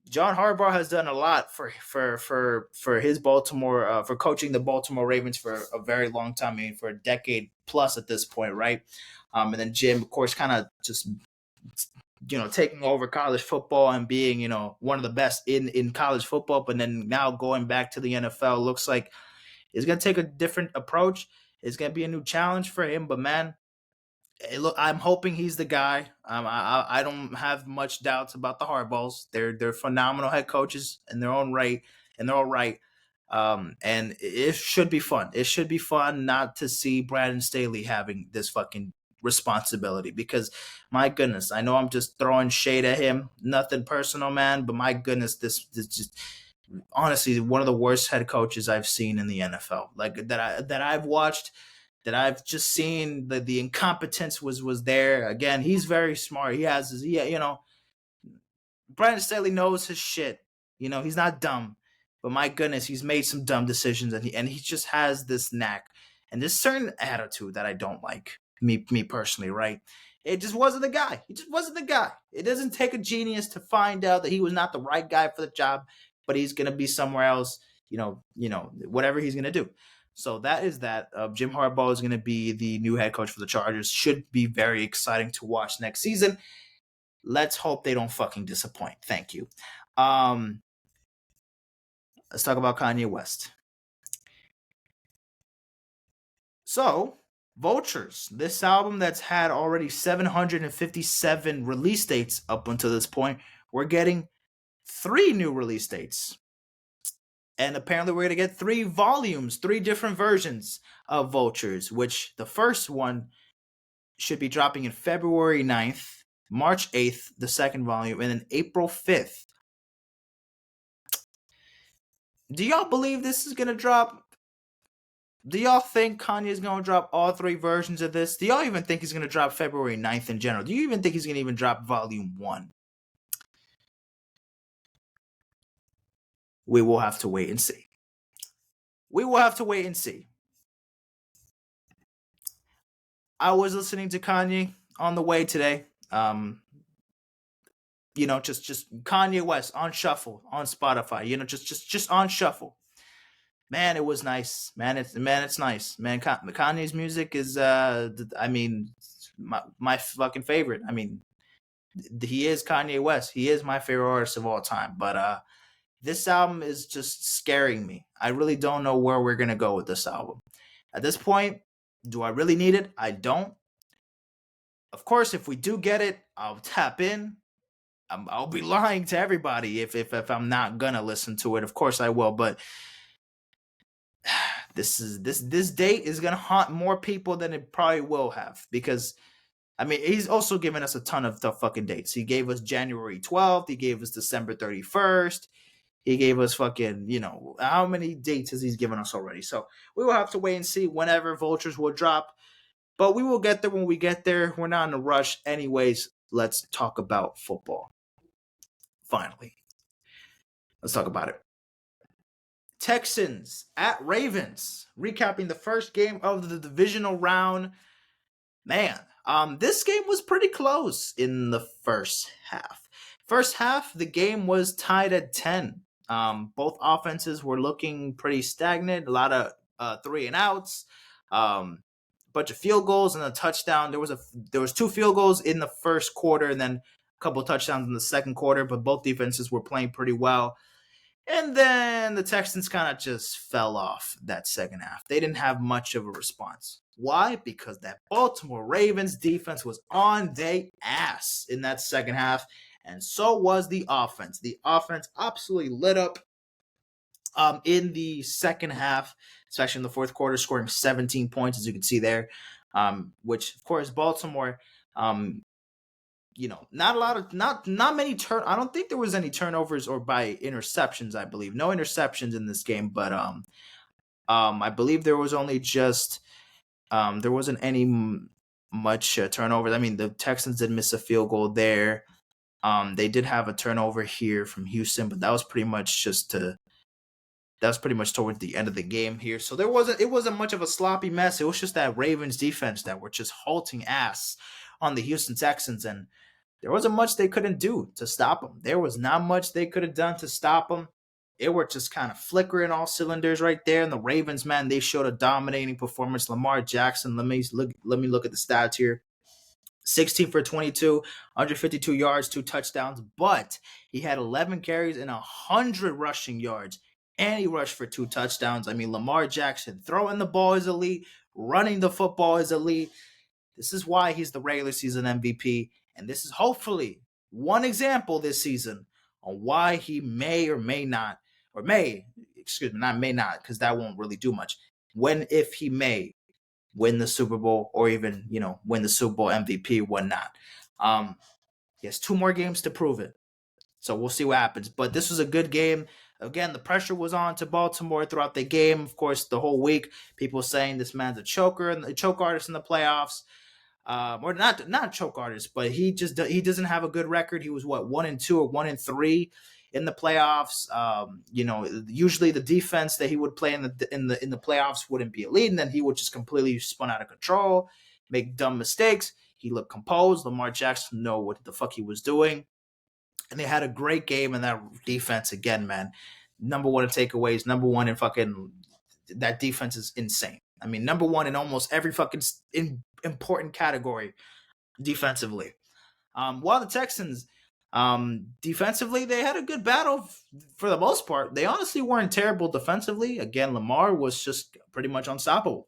John Harbaugh has done a lot for his Baltimore, for coaching the Baltimore Ravens for a very long time. I mean, for a decade plus at this point, right? And then Jim, of course, kind of just taking over college football and being one of the best in college football. But then now going back to the NFL, looks like it's gonna take a different approach. It's gonna be a new challenge for him. But man, look, I'm hoping he's the guy. I don't have much doubts about the Harbaughs. They're phenomenal head coaches in their own right, and they're all right. And it should be fun. It should be fun not to see Brandon Staley having this fucking responsibility, because my goodness, I know I'm just throwing shade at him. Nothing personal, man, but my goodness, this just honestly one of the worst head coaches I've seen in the NFL. Like that I've watched. That I've just seen the incompetence was there. Again, he's very smart. He has his, Brandon Staley knows his shit. He's not dumb, but my goodness, he's made some dumb decisions, and he just has this knack and this certain attitude that I don't like. Me personally, right? It just wasn't the guy. He just wasn't the guy. It doesn't take a genius to find out that he was not the right guy for the job, but he's gonna be somewhere else. Whatever he's gonna do. So that is that. Jim Harbaugh is going to be the new head coach for the Chargers. Should be very exciting to watch next season. Let's hope they don't fucking disappoint. Thank you. Let's talk about Kanye West. So, Vultures, this album that's had already 757 release dates up until this point, we're getting 3 new release dates. And apparently we're going to get 3 volumes, 3 different versions of Vultures, which the first one should be dropping in February 9th, March 8th, the second volume, and then April 5th. Do y'all believe this is going to drop? Do y'all think Kanye's going to drop all 3 versions of this? Do y'all even think he's going to drop February 9th in general? Do you even think he's going to even drop volume 1? We will have to wait and see. I was listening to Kanye on the way today. Just Kanye West on shuffle on Spotify. Just on shuffle. Man, it was nice. It's nice. Man, Kanye's music is my fucking favorite. I mean, he is Kanye West. He is my favorite artist of all time. But this album is just scaring me. I really don't know where we're going to go with this album. At this point, do I really need it? I don't. Of course, if we do get it, I'll tap in. I'll be lying to everybody if I'm not going to listen to it. Of course I will, but this date is going to haunt more people than it probably will have, because he's also given us a ton of the fucking dates. He gave us January 12th. He gave us December 31st. He gave us fucking, how many dates has he given us already? So we will have to wait and see whenever Vultures will drop. But we will get there when we get there. We're not in a rush. Anyways, let's talk about football. Finally. Let's talk about it. Texans at Ravens. Recapping the first game of the divisional round. Man, this game was pretty close in the first half. First half, the game was tied at 10. Both offenses were looking pretty stagnant. A lot of three and outs, bunch of field goals and a touchdown. There was two field goals in the first quarter, and then a couple of touchdowns in the second quarter. But both defenses were playing pretty well. And then the Texans kind of just fell off that second half. They didn't have much of a response. Why? Because that Baltimore Ravens defense was on their ass in that second half, and so was the offense. The offense absolutely lit up in the second half, especially in the fourth quarter, scoring 17 points, as you can see there, which, of course, Baltimore not many I don't think there was any turnovers or by interceptions. I believe no interceptions in this game, but I believe there was only just there wasn't any much turnovers. I mean, the Texans did miss a field goal there. They did have a turnover here from Houston, but that was pretty much towards the end of the game here. So it wasn't much of a sloppy mess. It was just that Ravens defense that were just halting ass on the Houston Texans, and there wasn't much they couldn't do to stop them. There was not much they could have done to stop them. It were just kind of flickering all cylinders right there. And the Ravens, man, they showed a dominating performance. Lamar Jackson, let me look at the stats here. 16 for 22, 152 yards, 2 touchdowns, but he had 11 carries and 100 rushing yards, and he rushed for 2 touchdowns. I mean, Lamar Jackson throwing the ball is elite, running the football is elite. This is why he's the regular season MVP, and this is hopefully one example this season on why he may or may not, because that won't really do much. If he may win the Super Bowl or even, win the Super Bowl MVP, whatnot. He has 2 more games to prove it. So we'll see what happens. But this was a good game. Again, the pressure was on to Baltimore throughout the game. Of course, the whole week, people saying this man's a choker and a choke artist in the playoffs. Or not choke artist, but he doesn't have a good record. He was 1-2 or 1-3 in the playoffs. Usually the defense that he would play in the playoffs wouldn't be elite, and then he would just completely spun out of control, make dumb mistakes. He looked composed. Lamar Jackson know what the fuck he was doing, and they had a great game in that defense again, man. Number one in takeaways, number one in fucking that defense is insane. I mean, number one in almost every fucking important category defensively. While the Texans, defensively, they had a good battle for the most part. They honestly weren't terrible defensively. Again, Lamar was just pretty much unstoppable.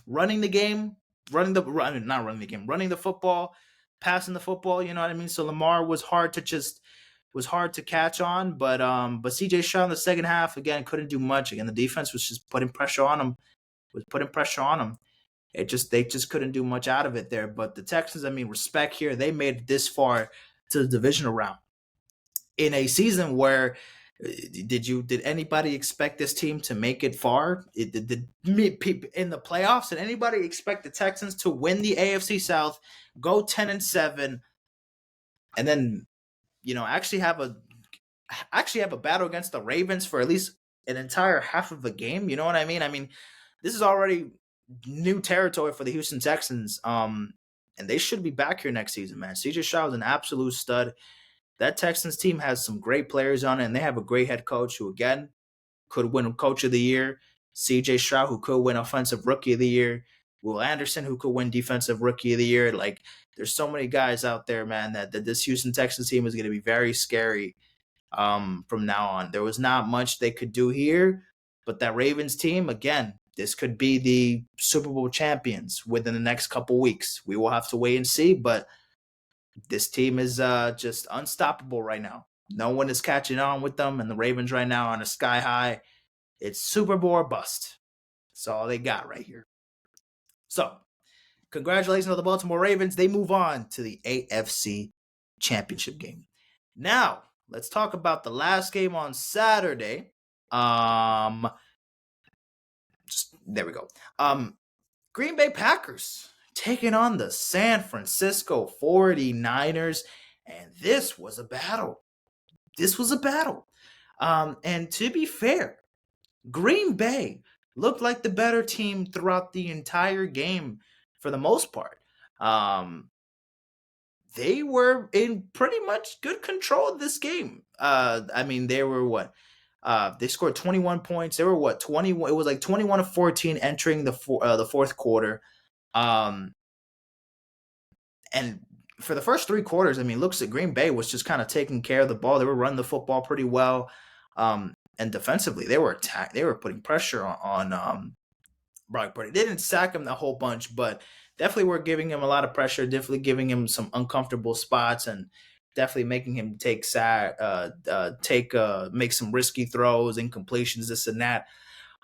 Running the football, passing the football, you know what I mean? So Lamar was hard to catch on, but CJ Stroud in the second half, again, couldn't do much. Again, the defense was just putting pressure on him. They just couldn't do much out of it there. But the Texans, I mean, respect here. They made it this far to the divisional round in a season where did anybody expect this team to make it far? Did people in the playoffs? Did anybody expect the Texans to win the AFC South, go 10-7, and then actually have a battle against the Ravens for at least an entire half of a game? You know what I mean? I mean, this is already new territory for the Houston Texans, and they should be back here next season, man. CJ Stroud is an absolute stud. That Texans team has some great players on it, and they have a great head coach who, again, could win Coach of the Year. CJ Stroud, who could win Offensive Rookie of the Year. Will Anderson, who could win Defensive Rookie of the Year. Like, there's so many guys out there, man, that this Houston Texans team is going to be very scary from now on. There was not much they could do here, but that Ravens team, again, this could be the Super Bowl champions within the next couple weeks. We will have to wait and see, but this team is just unstoppable right now. No one is catching on with them, and the Ravens right now on a sky high. It's Super Bowl or bust. That's all they got right here. So, congratulations to the Baltimore Ravens. They move on to the AFC Championship game. Now, let's talk about the last game on Saturday. There we go. Green Bay Packers taking on the San Francisco 49ers, and this was a battle. And to be fair, Green Bay looked like the better team throughout the entire game for the most part. They were in pretty much good control of this game. I mean, they were what? They scored 21 points. They were what 21. It was like 21-14 entering the fourth quarter. Um, and for the first three quarters, I mean, looks like Green Bay was just kind of taking care of the ball. They were running the football pretty well. And defensively, they were They were putting pressure on Brock Purdy. They didn't sack him the whole bunch, but definitely were giving him a lot of pressure. Definitely giving him some uncomfortable spots, and definitely making him make some risky throws, incompletions, this and that.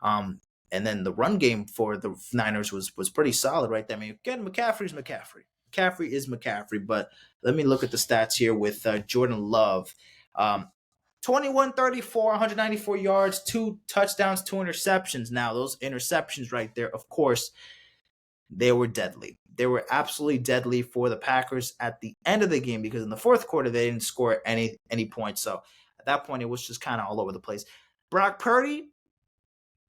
And then the run game for the Niners was pretty solid right there. I mean, again, McCaffrey's McCaffrey. McCaffrey is McCaffrey, but let me look at the stats here with Jordan Love. 21-34, 194 yards, 2 touchdowns, 2 interceptions. Now, those interceptions right there, of course, they were deadly. They were absolutely deadly for the Packers at the end of the game, because in the fourth quarter, they didn't score any points. So at that point, it was just kind of all over the place. Brock Purdy,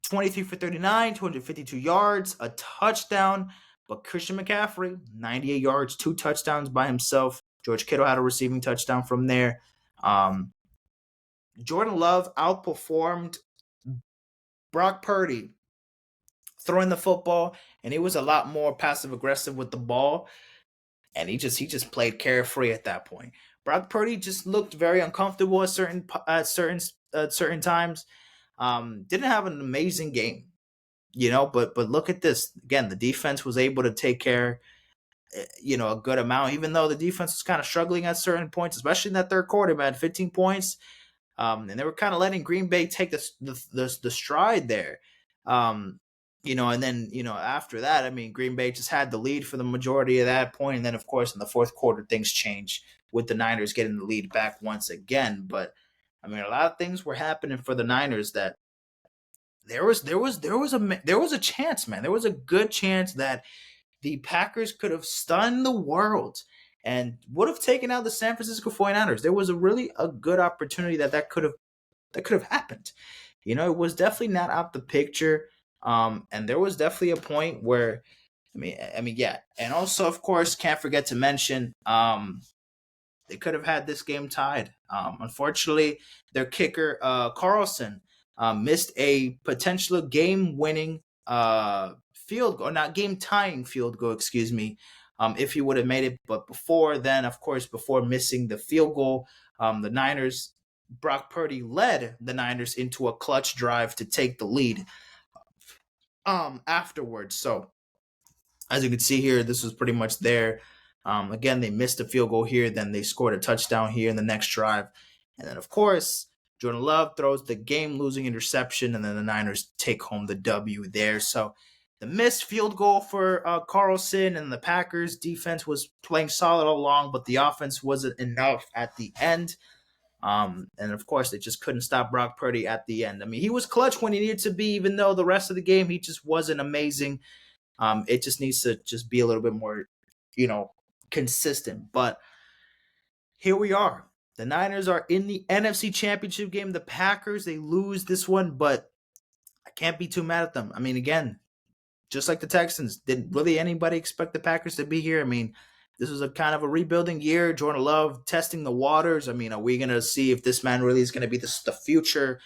23 for 39, 252 yards, a touchdown. But Christian McCaffrey, 98 yards, 2 touchdowns by himself. George Kittle had a receiving touchdown from there. Jordan Love outperformed Brock Purdy throwing the football, and he was a lot more passive aggressive with the ball, and he just played carefree at that point. Brock Purdy just looked very uncomfortable at certain times. Didn't have an amazing game, but look at this again. The defense was able to take care, a good amount, even though the defense was kind of struggling at certain points, especially in that third quarter. Man, 15 points. And they were kind of letting Green Bay take the stride there. And then, after that, I mean, Green Bay just had the lead for the majority of that point. And then, of course, in the fourth quarter, things changed with the Niners getting the lead back once again. But, I mean, a lot of things were happening for the Niners that there was a chance, man. There was a good chance that the Packers could have stunned the world and would have taken out the San Francisco 49ers. There was a good opportunity that could have happened. It was definitely not out the picture. And there was definitely a point where, yeah. And also, of course, can't forget to mention, they could have had this game tied. Unfortunately, their kicker, Carlson, missed a potential game-winning field goal, not game-tying field goal, excuse me, if he would have made it. But before then, of course, before missing the field goal, the Niners, Brock Purdy led the Niners into a clutch drive to take the lead afterwards. So, as you can see here, this was pretty much there. Again, they missed a field goal here, then they scored a touchdown here in the next drive. And then, of course, Jordan Love throws the game-losing interception, and then the Niners take home the W there. So the missed field goal for Carlson, and the Packers defense was playing solid all along, but the offense wasn't enough at the end. And, of course, they just couldn't stop Brock Purdy at the end. I mean, he was clutch when he needed to be, even though the rest of the game he just wasn't amazing. It just needs to just be a little bit more, consistent. But here we are. The Niners are in the NFC Championship game. The Packers, they lose this one, but I can't be too mad at them. I mean, again, just like the Texans, didn't really anybody expect the Packers to be here? I mean, this was a kind of a rebuilding year. Jordan Love testing the waters. I mean, are we going to see if this man really is going to be the future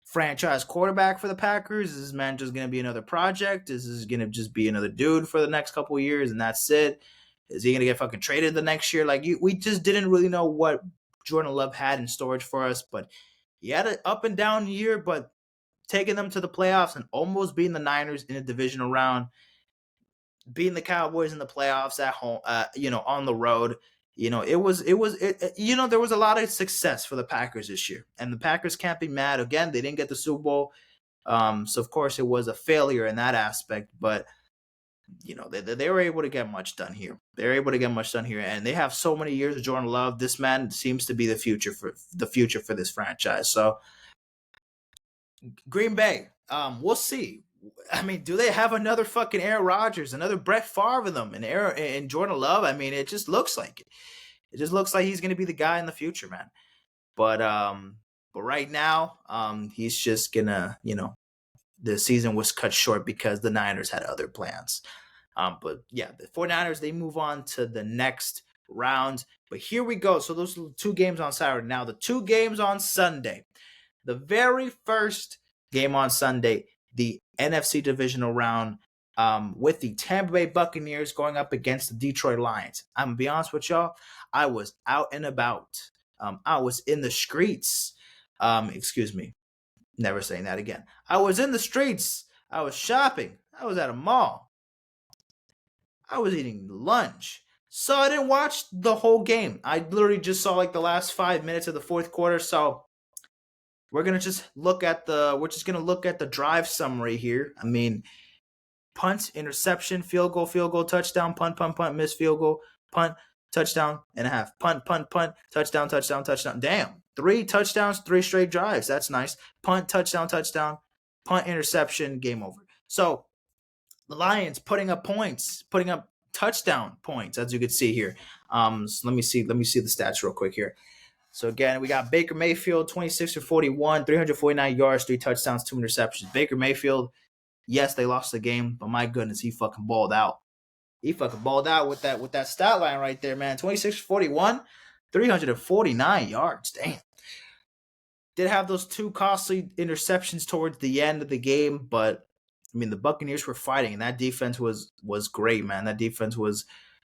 franchise quarterback for the Packers? Is this man just going to be another project? Is this going to just be another dude for the next couple of years and that's it? Is he going to get fucking traded the next year? We just didn't really know what Jordan Love had in storage for us, but he had an up and down year, but taking them to the playoffs and almost beating the Niners in a divisional round, beating the Cowboys in the playoffs at home, on the road. There was a lot of success for the Packers this year, and the Packers can't be mad. Again, they didn't get the Super Bowl, so of course it was a failure in that aspect. But they were able to get much done here. They're able to get much done here, and they have so many years of Jordan Love. This man seems to be the future for this franchise. So Green Bay, we'll see. I mean, do they have another fucking Aaron Rodgers, another Brett Favre in them, and Jordan Love? I mean, it just looks like it. It just looks like he's going to be the guy in the future, man. But right now, he's just gonna, the season was cut short because the Niners had other plans. But yeah, the 49ers, they move on to the next round. But here we go. So those are 2 games on Saturday. Now the 2 games on Sunday. The very first game on Sunday, the NFC divisional round, with the Tampa Bay Buccaneers going up against the Detroit Lions. I'm going to be honest with y'all. I was out and about. I was in the streets. Excuse me. Never saying that again. I was in the streets. I was shopping. I was at a mall. I was eating lunch. So I didn't watch the whole game. I literally just saw like the last 5 minutes of the fourth quarter. So we're just gonna look at the drive summary here. I mean, punt, interception, field goal, touchdown, punt, miss field goal, punt, touchdown and a half. Punt, touchdown, touchdown. Damn. 3 touchdowns, 3 straight drives. That's nice. Punt, touchdown, punt, interception, game over. So the Lions putting up points, putting up touchdown points, as you can see here. So let me see the stats real quick here. So again, we got Baker Mayfield, 26 for 41, 349 yards, 3 touchdowns, 2 interceptions. Baker Mayfield, yes, they lost the game, but my goodness, he fucking balled out. He fucking balled out with that stat line right there, man. 26 for 41, 349 yards. Damn. Did have those 2 costly interceptions towards the end of the game, but I mean, the Buccaneers were fighting, and that defense was great, man. That defense was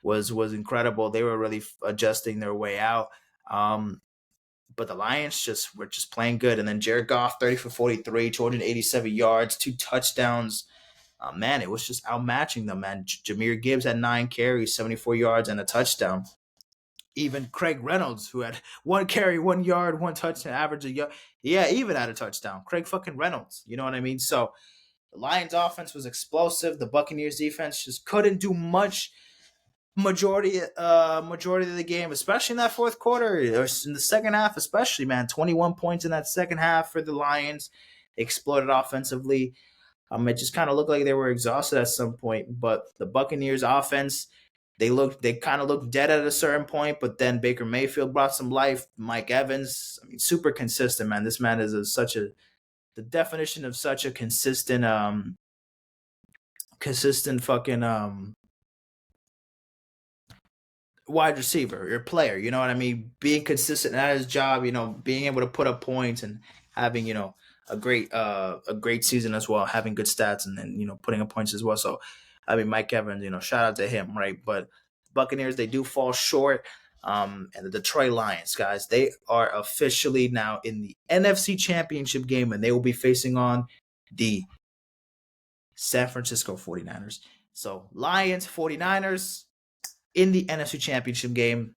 incredible. They were really adjusting their way out. But the Lions were just playing good. And then Jared Goff, 30 for 43, 287 yards, 2 touchdowns. Man, it was just outmatching them, man. Jahmyr Gibbs had 9 carries, 74 yards, and a touchdown. Even Craig Reynolds, who had 1 carry, 1 yard, 1 touchdown, average a yard. Yeah, even had a touchdown. Craig fucking Reynolds. You know what I mean? So the Lions offense was explosive. The Buccaneers defense just couldn't do much majority of the game, especially in that fourth quarter, or in the second half, especially, man. 21 points in that second half for the Lions. Exploded offensively. It just kind of looked like they were exhausted at some point. But the Buccaneers offense, they kind of looked dead at a certain point, but then Baker Mayfield brought some life. Mike Evans, I mean, super consistent, man. This man is the definition of such a consistent fucking wide receiver or player. You know what I mean? Being consistent at his job, being able to put up points and having, a great season as well, having good stats and then, putting up points as well. So, I mean, Mike Evans, shout out to him, right? But Buccaneers, they do fall short. And the Detroit Lions, guys, they are officially now in the NFC Championship game, and they will be facing on the San Francisco 49ers. So Lions, 49ers in the NFC Championship game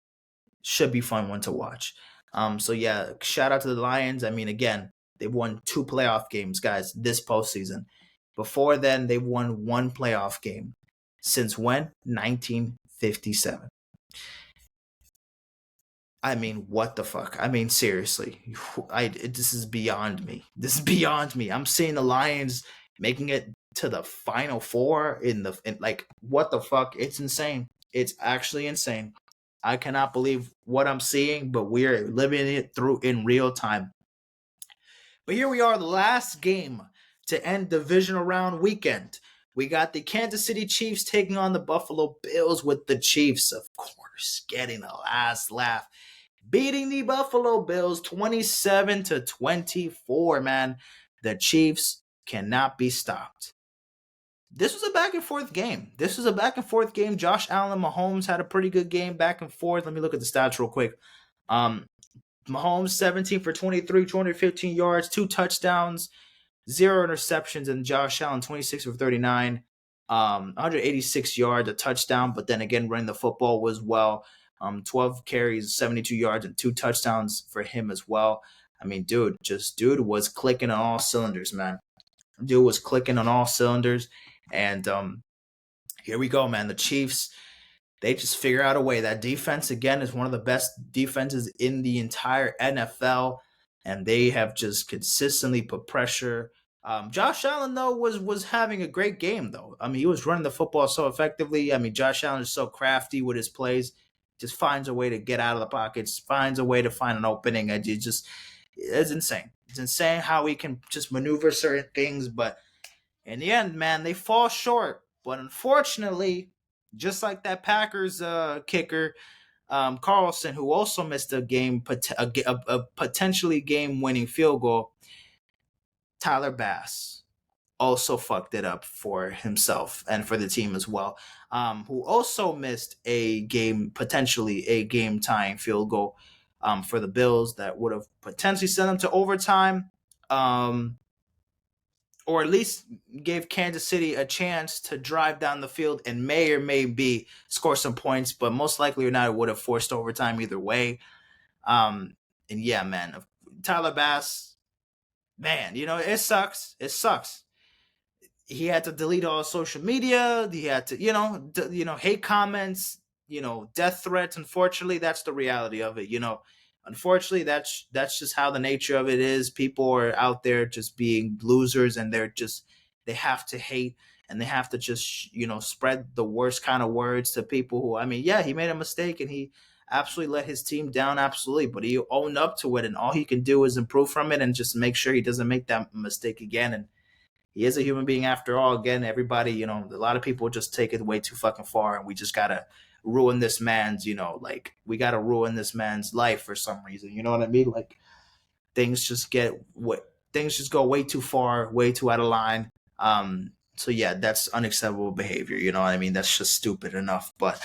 should be fun one to watch. So yeah, shout out to the Lions. I mean, again, they've won 2 playoff games, guys, this postseason. Before then, they've won 1 playoff game. Since when? 1957. I mean, what the fuck? I mean, seriously, this is beyond me. This is beyond me. I'm seeing the Lions making it to the Final Four in like, what the fuck? It's insane. It's actually insane. I cannot believe what I'm seeing, but we're living it through in real time. But here we are, the last game to end divisional round weekend. We got the Kansas City Chiefs taking on the Buffalo Bills, with the Chiefs, of course, getting the last laugh, beating the Buffalo Bills 27-24, man. The Chiefs cannot be stopped. This was a back and forth game. Josh Allen and Mahomes had a pretty good game, back and forth. Let me look at the stats real quick. Mahomes, 17 for 23, 215 yards, 2 touchdowns, 0 interceptions, and Josh Allen, 26 for 39, 186 yards, a touchdown, but then again, running the football was well. 12 carries, 72 yards, and 2 touchdowns for him as well. I mean, dude was clicking on all cylinders, man. Dude was clicking on all cylinders. And here we go, man. The Chiefs, they just figure out a way. That defense, again, is one of the best defenses in the entire NFL. And they have just consistently put pressure. Josh Allen, though, was having a great game, though. I mean, he was running the football so effectively. I mean, Josh Allen is so crafty with his plays. Just finds a way to get out of the pockets, finds a way to find an opening. It's insane. It's insane how he can just maneuver certain things. But In the end, man, they fall short. But unfortunately, just like that Packers kicker, Carlson, who also missed a game, a potentially game-winning field goal, Tyler Bass also fucked it up for himself and for the team as well. Who also missed a game, potentially a game-tying field goal for the Bills that would have potentially sent them to overtime. Or at least gave Kansas City a chance to drive down the field and may or may be score some points, but most likely or not, it would have forced overtime either way. And yeah, man, Tyler Bass, man, it sucks. It sucks. He had to delete all social media. He had to, hate comments, death threats. Unfortunately, that's the reality of it. Unfortunately, that's just how the nature of it is. People are out there just being losers, and they have to hate, and they have to just spread the worst kind of words to people who. I mean, yeah, he made a mistake, and he absolutely let his team down, absolutely, but he owned up to it, and all he can do is improve from it and just make sure he doesn't make that mistake again. And he is a human being after all. Again, everybody, a lot of people just take it way too fucking far, and we just gotta ruin this man's, we gotta ruin this man's life for some reason. You know what I mean? Like things just things just go way too far, way too out of line. So yeah, that's unacceptable behavior. You know what I mean? That's just stupid enough. But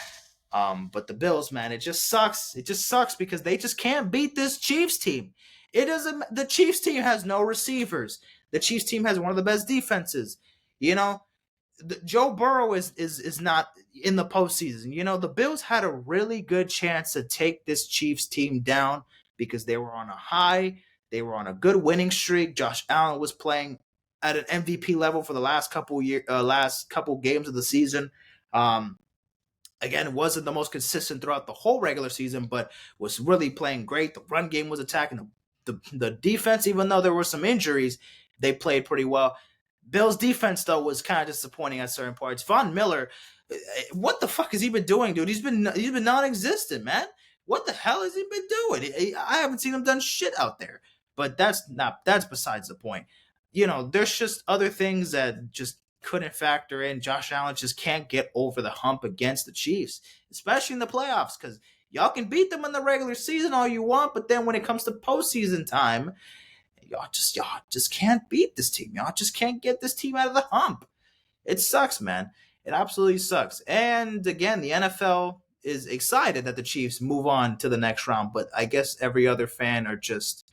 the Bills, man, it just sucks. It just sucks because they just can't beat this Chiefs team. It doesn't. The Chiefs team has no receivers. The Chiefs team has one of the best defenses. You know, Joe Burrow is not in the postseason. The Bills had a really good chance to take this Chiefs team down because they were on a high. They were on a good winning streak. Josh Allen was playing at an MVP level for the last couple games of the season. Again, wasn't the most consistent throughout the whole regular season, but was really playing great. The run game was attacking the defense, even though there were some injuries, they played pretty well. Bill's defense, though, was kind of disappointing at certain parts. Von Miller, what the fuck has he been doing, dude? He's been non-existent, man. What the hell has he been doing? I haven't seen him done shit out there. But that's besides the point. There's just other things that just couldn't factor in. Josh Allen just can't get over the hump against the Chiefs, especially in the playoffs, because y'all can beat them in the regular season all you want, but then when it comes to postseason time, y'all just can't beat this team. Y'all just can't get this team out of the hump. It sucks, man. It absolutely sucks. And again, the NFL is excited that the Chiefs move on to the next round, but I guess every other fan are just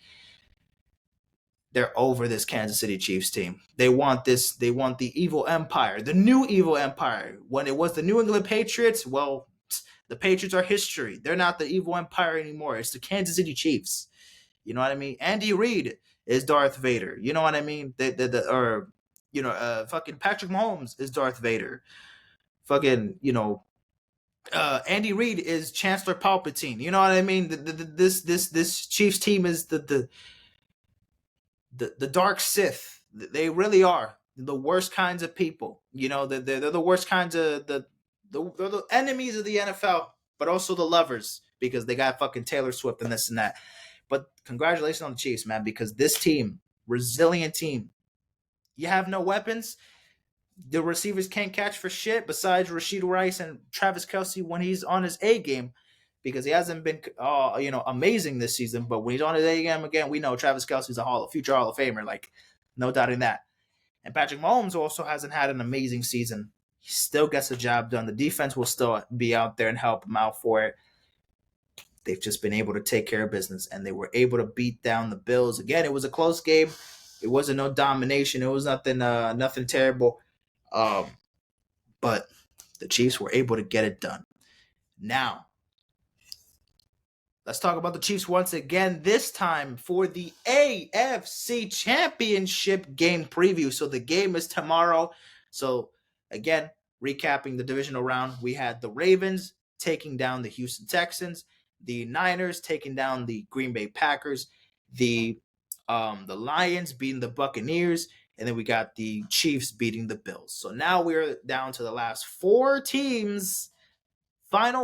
they're over this Kansas City Chiefs team. They want the evil empire, the new evil empire. When it was the New England Patriots, well, the Patriots are history. They're not the evil empire anymore. It's the Kansas City Chiefs. You know what I mean? Andy Reid is Darth Vader. You know what I mean? Fucking Patrick Mahomes is Darth Vader. Fucking, Andy Reid is Chancellor Palpatine. You know what I mean? This Chiefs team is the dark Sith. They really are the worst kinds of people. They're the worst kinds of they're the enemies of the NFL, but also the lovers because they got fucking Taylor Swift and this and that. But congratulations on the Chiefs, man, because this team, resilient team, you have no weapons. The receivers can't catch for shit besides Rashid Rice and Travis Kelce when he's on his A game, because he hasn't been amazing this season. But when he's on his A game again, we know Travis Kelce's a future Hall of Famer, like no doubting that. And Patrick Mahomes also hasn't had an amazing season. He still gets the job done. The defense will still be out there and help him out for it. They've just been able to take care of business, and they were able to beat down the Bills. Again, it was a close game. It wasn't no domination. It was nothing terrible. But the Chiefs were able to get it done. Now, let's talk about the Chiefs once again, this time for the AFC Championship game preview. So the game is tomorrow. So again, recapping the divisional round, we had the Ravens taking down the Houston Texans, the Niners taking down the Green Bay Packers, the Lions beating the Buccaneers, and then we got the Chiefs beating the Bills. So now we're down to the last final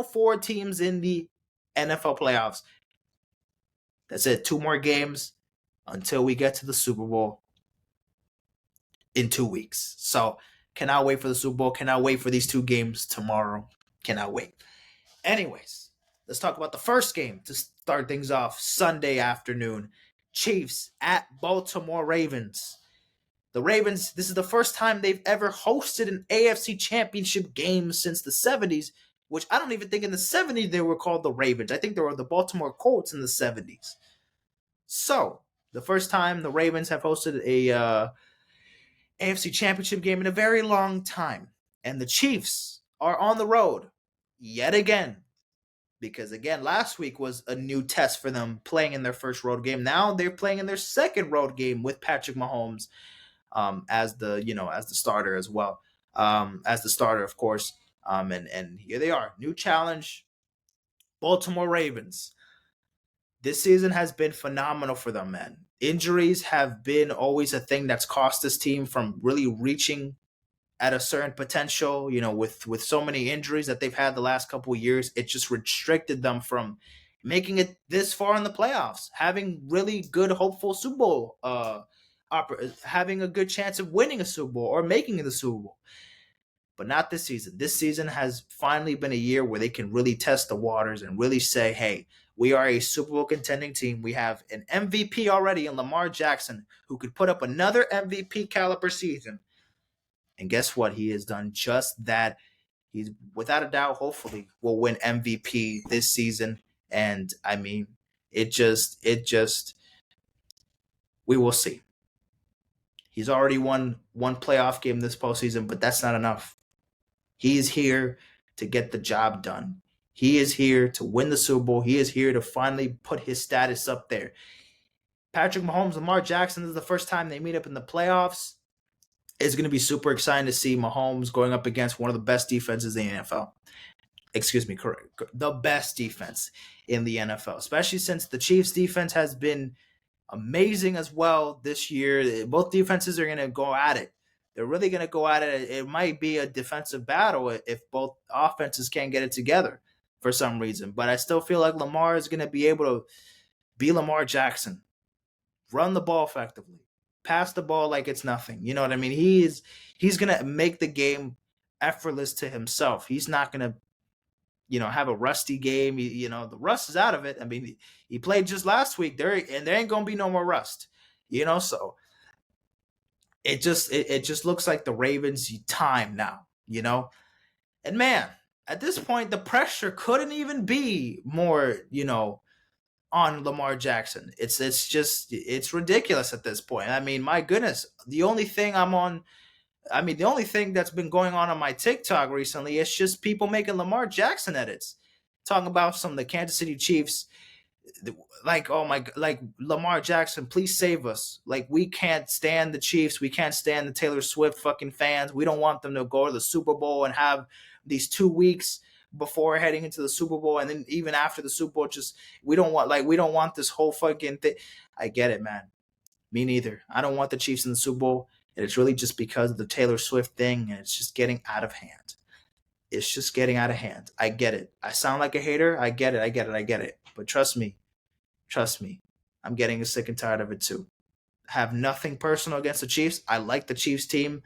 four teams in the NFL playoffs. That's it. 2 more games until we get to the Super Bowl. in 2 weeks. So cannot wait for the Super Bowl. Cannot wait for these two games tomorrow. Cannot wait. Anyways, let's talk about the first game to start things off Sunday afternoon. Chiefs at Baltimore Ravens. The Ravens, this is the first time they've ever hosted an AFC championship game since the 70s, which I don't even think in the 70s they were called the Ravens. I think they were the Baltimore Colts in the 70s. So, the first time the Ravens have hosted a AFC championship game in a very long time. And the Chiefs are on the road yet again. Because again, last week was a new test for them playing in their first road game. Now they're playing in their second road game with Patrick Mahomes as the starter as well, as the starter, of course. And here they are, new challenge, Baltimore Ravens. This season has been phenomenal for them, man. Injuries have been always a thing that's cost this team from really reaching at a certain potential. With so many injuries that they've had the last couple of years, it just restricted them from making it this far in the playoffs, having really good, hopeful Super Bowl, having a good chance of winning a Super Bowl or making it the Super Bowl. But not this season. This season has finally been a year where they can really test the waters and really say, hey, we are a Super Bowl contending team. We have an MVP already in Lamar Jackson, who could put up another MVP caliber season. And guess what? He has done just that. He's, without a doubt, hopefully will win MVP this season. And I mean, it just, we will see. He's already won one playoff game this postseason, but that's not enough. He is here to get the job done. He is here to win the Super Bowl. He is here to finally put his status up there. Patrick Mahomes, Lamar Jackson, this is the first time they meet up in the playoffs. It's going to be super exciting to see Mahomes going up against one of the best defenses in the NFL. Excuse me, correct. The best defense in the NFL, especially since the Chiefs' defense has been amazing as well this year. Both defenses are going to go at it. They're really going to go at it. It might be a defensive battle if both offenses can't get it together for some reason. But I still feel like Lamar is going to be able to be Lamar Jackson, run the ball effectively, pass the ball like it's nothing. You know what I mean? He's going to make the game effortless to himself. He's not going to have a rusty game. The rust is out of it. I mean, he played just last week there ain't going to be no more rust, so it just looks like the Ravens time now, and man, at this point, the pressure couldn't even be more, on Lamar Jackson. It's ridiculous at this point. I mean, my goodness, the only thing that's been going on my TikTok recently is just people making Lamar Jackson edits, talking about some of the Kansas City Chiefs, like, oh my, like, Lamar Jackson, please save us. Like, we can't stand the Chiefs. We can't stand the Taylor Swift fucking fans. We don't want them to go to the Super Bowl and have these 2 weeks before heading into the Super Bowl, and then even after the Super Bowl, just we don't want this whole fucking thing. I get it, man. Me neither. I don't want the Chiefs in the Super Bowl. And it's really just because of the Taylor Swift thing, and it's just getting out of hand. It's just getting out of hand. I get it. I sound like a hater. I get it. But trust me, I'm getting sick and tired of it too. I have nothing personal against the Chiefs. I like the Chiefs team.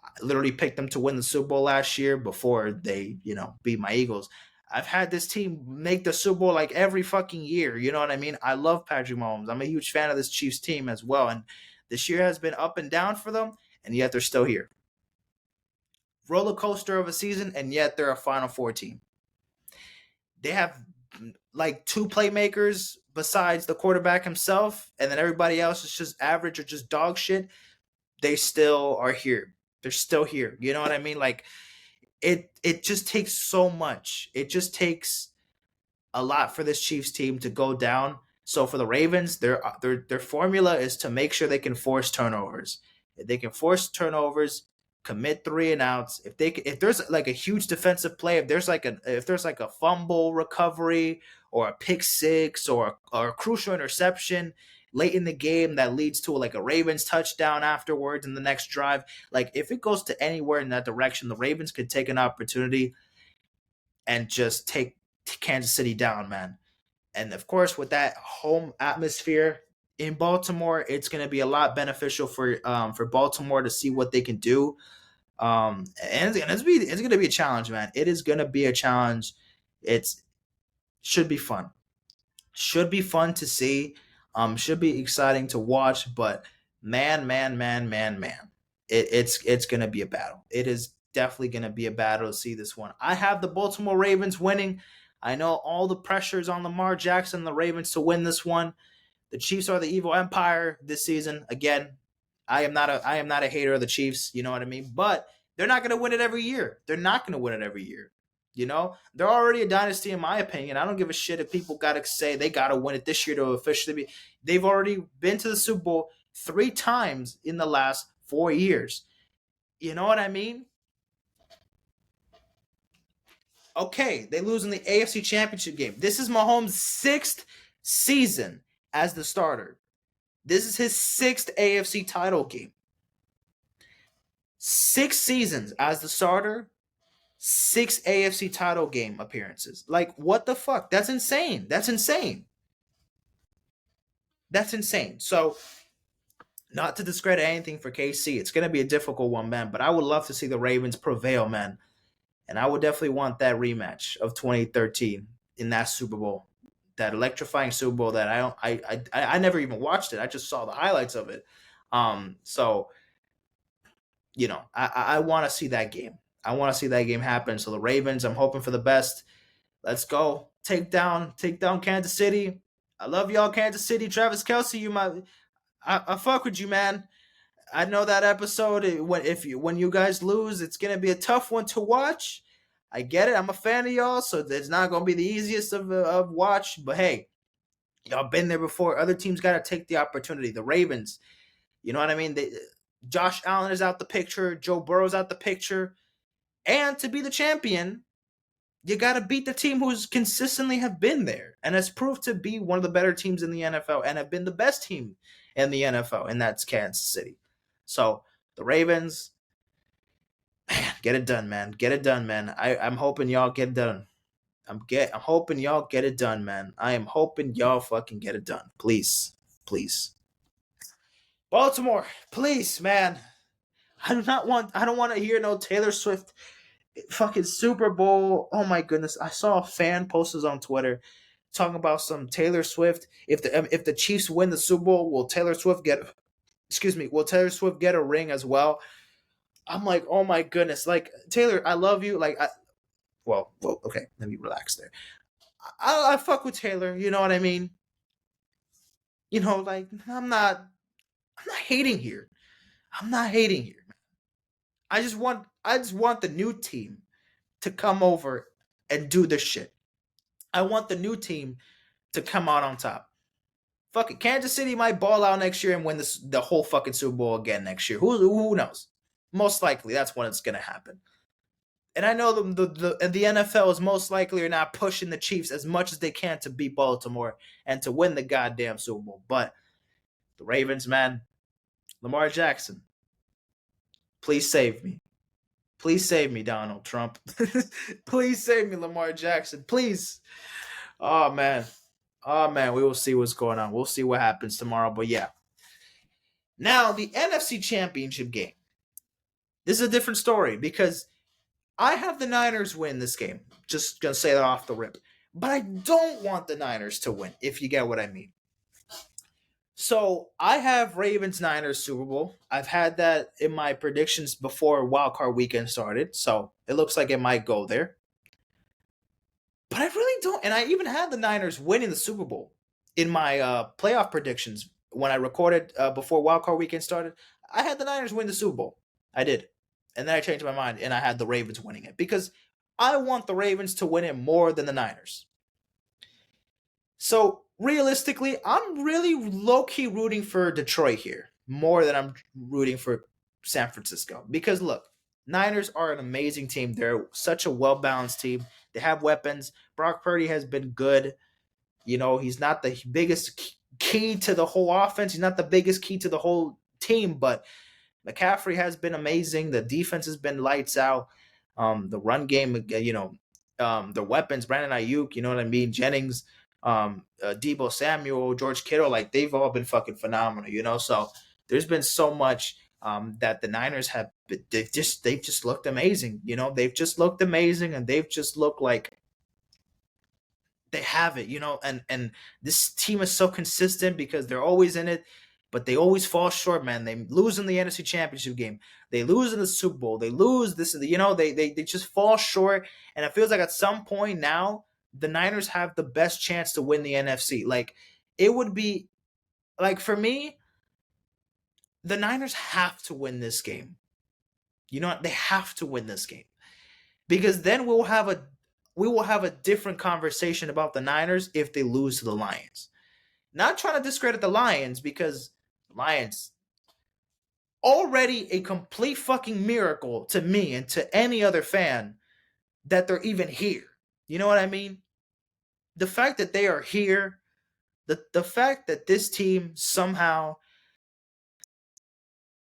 I literally picked them to win the Super Bowl last year before they, beat my Eagles. I've had this team make the Super Bowl like every fucking year. You know what I mean? I love Patrick Mahomes. I'm a huge fan of this Chiefs team as well. And this year has been up and down for them, and yet they're still here. Roller coaster of a season, and yet they're a Final Four team. They have like 2 playmakers besides the quarterback himself, and then everybody else is just average or just dog shit. They still are here. They're still here. You know what I mean? Like, it just takes so much. It just takes a lot for this Chiefs team to go down. So for the Ravens, their formula is to make sure they can force turnovers. If they can force turnovers, commit 3 and outs. If there's like a huge defensive play, if there's like a fumble recovery or a pick six or a crucial interception late in the game that leads to like a Ravens touchdown afterwards in the next drive, like if it goes to anywhere in that direction, the Ravens could take an opportunity and just take Kansas City down, man. And of course, with that home atmosphere, in Baltimore, it's going to be a lot beneficial for Baltimore to see what they can do. And it's going to be a challenge, man. It is going to be a challenge. It's should be fun. Should be fun to see. Should be exciting to watch. But man, it's going to be a battle. It is definitely going to be a battle to see this one. I have the Baltimore Ravens winning. I know all the pressures on Lamar Jackson and the Ravens to win this one. The Chiefs are the evil empire this season. Again, I am not a hater of the Chiefs, you know what I mean? But they're not going to win it every year. They're not going to win it every year. You know, they're already a dynasty in my opinion. I don't give a shit if people got to say they got to win it this year to officially be. They've already been to the Super Bowl 3 times in the last 4 years. You know what I mean? Okay, they lose in the AFC Championship game. This is Mahomes' 6th season as the starter. This is his 6th AFC title game. 6 seasons as the starter, 6 AFC title game appearances. Like, what the fuck? That's insane. That's insane. That's insane. So, not to discredit anything for KC, it's going to be a difficult one, man. But I would love to see the Ravens prevail, man. And I would definitely want that rematch of 2013 in that Super Bowl, that electrifying Super Bowl that I never even watched it. I just saw the highlights of it. So you know, I want to see that game. I want to see that game happen. So the Ravens, I'm hoping for the best. Let's go. Take down Kansas City. I love y'all, Kansas City. Travis Kelce, I fuck with you, man. I know that episode when you guys lose, it's gonna be a tough one to watch. I get it. I'm a fan of y'all, so it's not gonna be the easiest of watch. But hey, y'all been there before. Other teams gotta take the opportunity. The Ravens, you know what I mean? Josh Allen is out the picture. Joe Burrow's out the picture. And to be the champion, you got to beat the team who's consistently have been there and has proved to be one of the better teams in the NFL and have been the best team in the NFL, and that's Kansas City. So the Ravens, man, get it done, man. Get it done, man. I'm hoping y'all get it done. I'm hoping y'all get it done, man. I am hoping y'all fucking get it done. Please. Please. Baltimore, please, man. I don't want to hear no Taylor Swift fucking Super Bowl. Oh my goodness. I saw a fan post this on Twitter talking about some Taylor Swift. If the Chiefs win the Super Bowl, will Taylor Swift get a ring as well? I'm like, oh my goodness. Like, Taylor, I love you. Like, well, okay, let me relax there. I fuck with Taylor, you know what I mean? You know, like, I'm not hating here. I'm not hating here. I just want the new team to come over and do this shit. I want the new team to come out on top. Fuck it, Kansas City might ball out next year and win the whole fucking Super Bowl again next year. Who knows? Most likely, that's when it's gonna happen. And I know the NFL is most likely are not pushing the Chiefs as much as they can to beat Baltimore and to win the goddamn Super Bowl. But the Ravens, man, Lamar Jackson, please save me. Please save me, Donald Trump. Please save me, Lamar Jackson. Please. Oh, man. Oh, man. We will see what's going on. We'll see what happens tomorrow. But yeah. Now, the NFC Championship game. This is a different story because I have the Niners win this game. Just going to say that off the rip. But I don't want the Niners to win, if you get what I mean. So I have Ravens Niners Super Bowl. I've had that in my predictions before wildcard weekend started, so it looks like it might go there. But I really don't, and I even had the Niners winning the Super Bowl in my playoff predictions when I recorded before wildcard weekend started. I had the Niners win the Super Bowl. I did, and then I changed my mind and I had the Ravens winning it because I want the Ravens to win it more than the Niners. So realistically, I'm really low-key rooting for Detroit here more than I'm rooting for San Francisco. Because look, Niners are an amazing team. They're such a well-balanced team. They have weapons. Brock Purdy has been good. You know, he's not the biggest key to the whole offense. He's not the biggest key to the whole team, but McCaffrey has been amazing. The defense has been lights out. The run game, you know, the weapons, Brandon Ayuk, you know what I mean? Jennings. Debo Samuel, George Kittle, like they've all been fucking phenomenal, So there's been so much that the Niners have. They've just looked amazing, They've just looked amazing, and they've just looked like they have it, And this team is so consistent because they're always in it, but they always fall short, man. They lose in the NFC Championship game. They lose in the Super Bowl. They lose this, they just fall short. And it feels like at some point now, the Niners have the best chance to win the NFC. Like, it would be, like, for me, the Niners have to win this game. You know what? They have to win this game. Because then we will have a different conversation about the Niners if they lose to the Lions. Not trying to discredit the Lions, because the Lions already a complete fucking miracle to me and to any other fan that they're even here. You know what I mean? The fact that they are here, the fact that this team somehow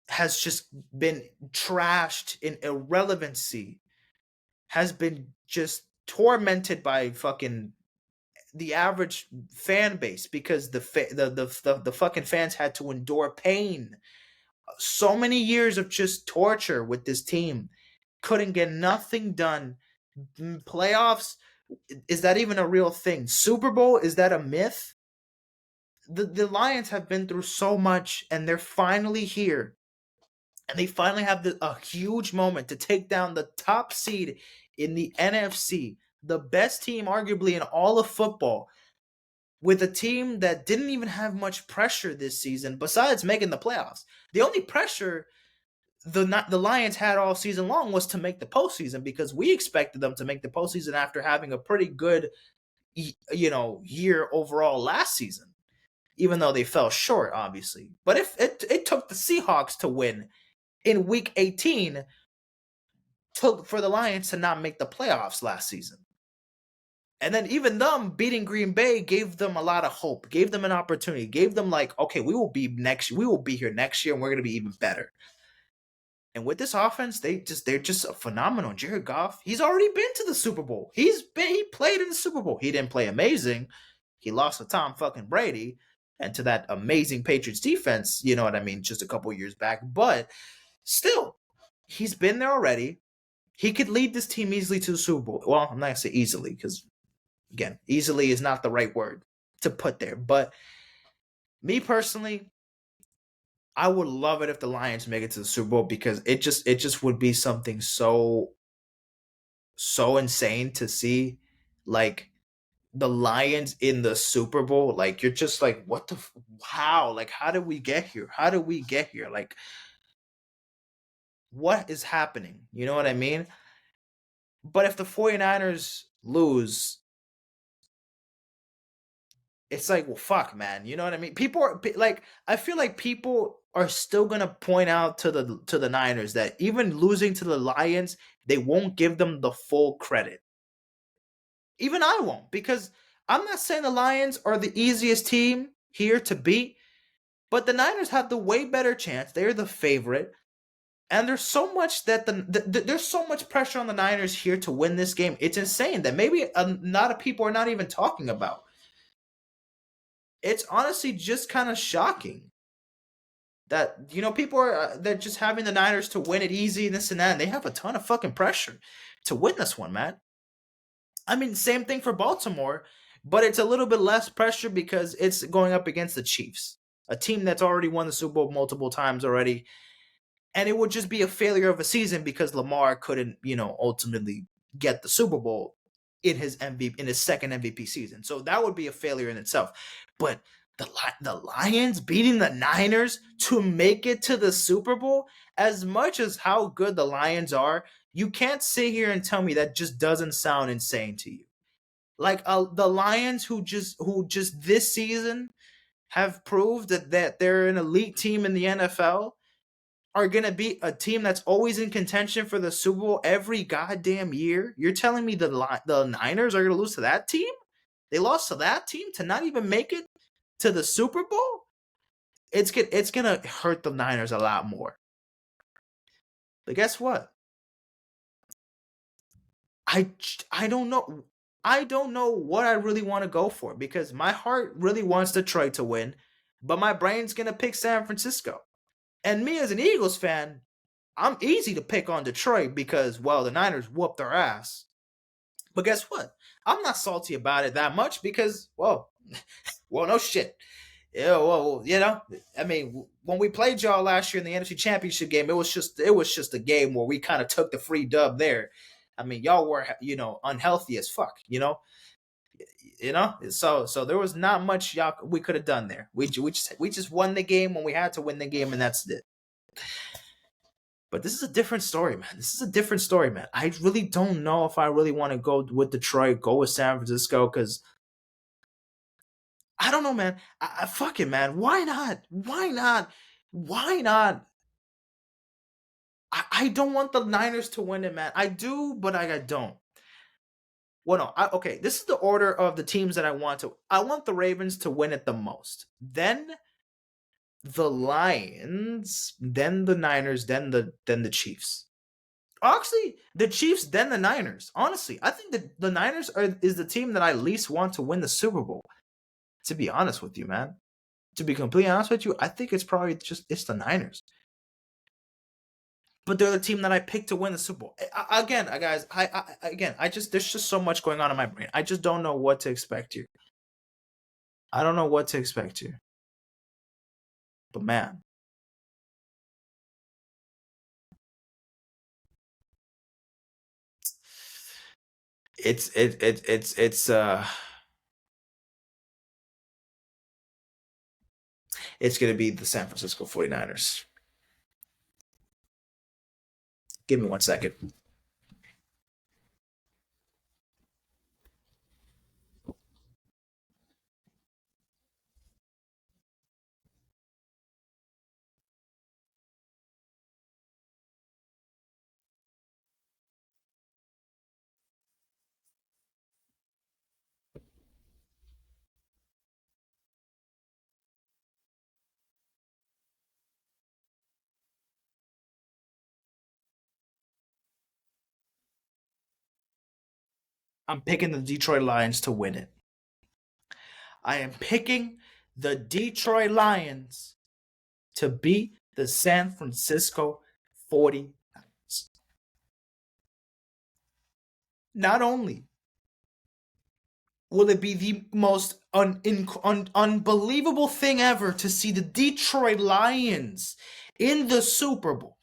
has just been trashed in irrelevancy, has been just tormented by fucking the average fan base, because the fucking fans had to endure pain. So many years of just torture with this team, couldn't get nothing done. Playoffs, is that even a real thing? Super Bowl, is that a myth? The Lions have been through so much, and they're finally here, and they finally have a huge moment to take down the top seed in the NFC, the best team arguably in all of football, with a team that didn't even have much pressure this season besides making the playoffs. The only pressure the Lions had all season long was to make the postseason, because we expected them to make the postseason after having a pretty good year overall last season, even though they fell short, obviously. But if it took the Seahawks to win in week 18 for the Lions to not make the playoffs last season. And then even them beating Green Bay gave them a lot of hope, gave them an opportunity, gave them like, okay, we will be here next year, and we're gonna be even better. And with this offense, they're just phenomenal. Jared Goff, he's already been to the Super Bowl. He played in the Super Bowl. He didn't play amazing. He lost to Tom fucking Brady and to that amazing Patriots defense, you know what I mean, just a couple years back. But still, he's been there already. He could lead this team easily to the Super Bowl. Well, I'm not gonna say easily, because again, easily is not the right word to put there. But me personally, I would love it if the Lions make it to the Super Bowl, because it just would be something so insane to see, like the Lions in the Super Bowl. Like, you're just like, what the how? Like, how did we get here? How did we get here? Like, what is happening? You know what I mean? But if the 49ers lose, it's like, well, fuck, man. You know what I mean? People are like, I feel like people are still gonna point out to the Niners that even losing to the Lions, they won't give them the full credit. Even I won't, because I'm not saying the Lions are the easiest team here to beat, but the Niners have the way better chance. They're the favorite. And there's so much that there's so much pressure on the Niners here to win this game. It's insane that maybe a lot of people are not even talking about. It's honestly just kind of shocking that people are they're just having the Niners to win it easy and this and that, and they have a ton of fucking pressure to win this one, man. I mean, same thing for Baltimore, but it's a little bit less pressure because it's going up against the Chiefs, a team that's already won the Super Bowl multiple times already, and it would just be a failure of a season because Lamar couldn't, ultimately get the Super Bowl in his second MVP season. So that would be a failure in itself. But the Lions beating the Niners to make it to the Super Bowl, as much as how good the Lions are, you can't sit here and tell me that just doesn't sound insane to you. Like the Lions who just this season have proved that they're an elite team in the NFL, are going to be a team that's always in contention for the Super Bowl every goddamn year. You're telling me the Niners are going to lose to that team? They lost to that team to not even make it to the Super Bowl? It's going to hurt the Niners a lot more. But guess what? I don't know. I don't know what I really want to go for because my heart really wants Detroit to win, but my brain's gonna pick San Francisco. And me as an Eagles fan, I'm easy to pick on Detroit because, well, the Niners whooped their ass. But guess what? I'm not salty about it that much because, well, no shit. Yeah, well, I mean, when we played y'all last year in the NFC Championship game, it was just a game where we kind of took the free dub there. I mean, y'all were unhealthy as fuck, so there was not much y'all we could have done there. We just won the game when we had to win the game, and that's it. But this is a different story, man. This is a different story, man. I really don't know if I really want to go with Detroit, go with San Francisco, because I don't know, man. Fuck it, man. Why not? Why not? Why not? I don't want the Niners to win it, man. I do, but I don't. Well, no. Okay, this is the order of the teams that I want to. I want the Ravens to win it the most. Then the Lions, then the Niners, then the Chiefs. Actually, the Chiefs, then the Niners. Honestly, I think that the Niners is the team that I least want to win the Super Bowl. To be honest with you, man. To be completely honest with you, I think it's probably it's the Niners. But they're the team that I picked to win the Super Bowl. Again, guys, I just there's just so much going on in my brain. I just don't know what to expect here. I don't know what to expect here. But man, it's gonna be the San Francisco 49ers. Give me 1 second. I'm picking the Detroit Lions to win it. I am picking the Detroit Lions to beat the San Francisco 49ers. Not only will it be the most unbelievable thing ever to see the Detroit Lions in the Super Bowl,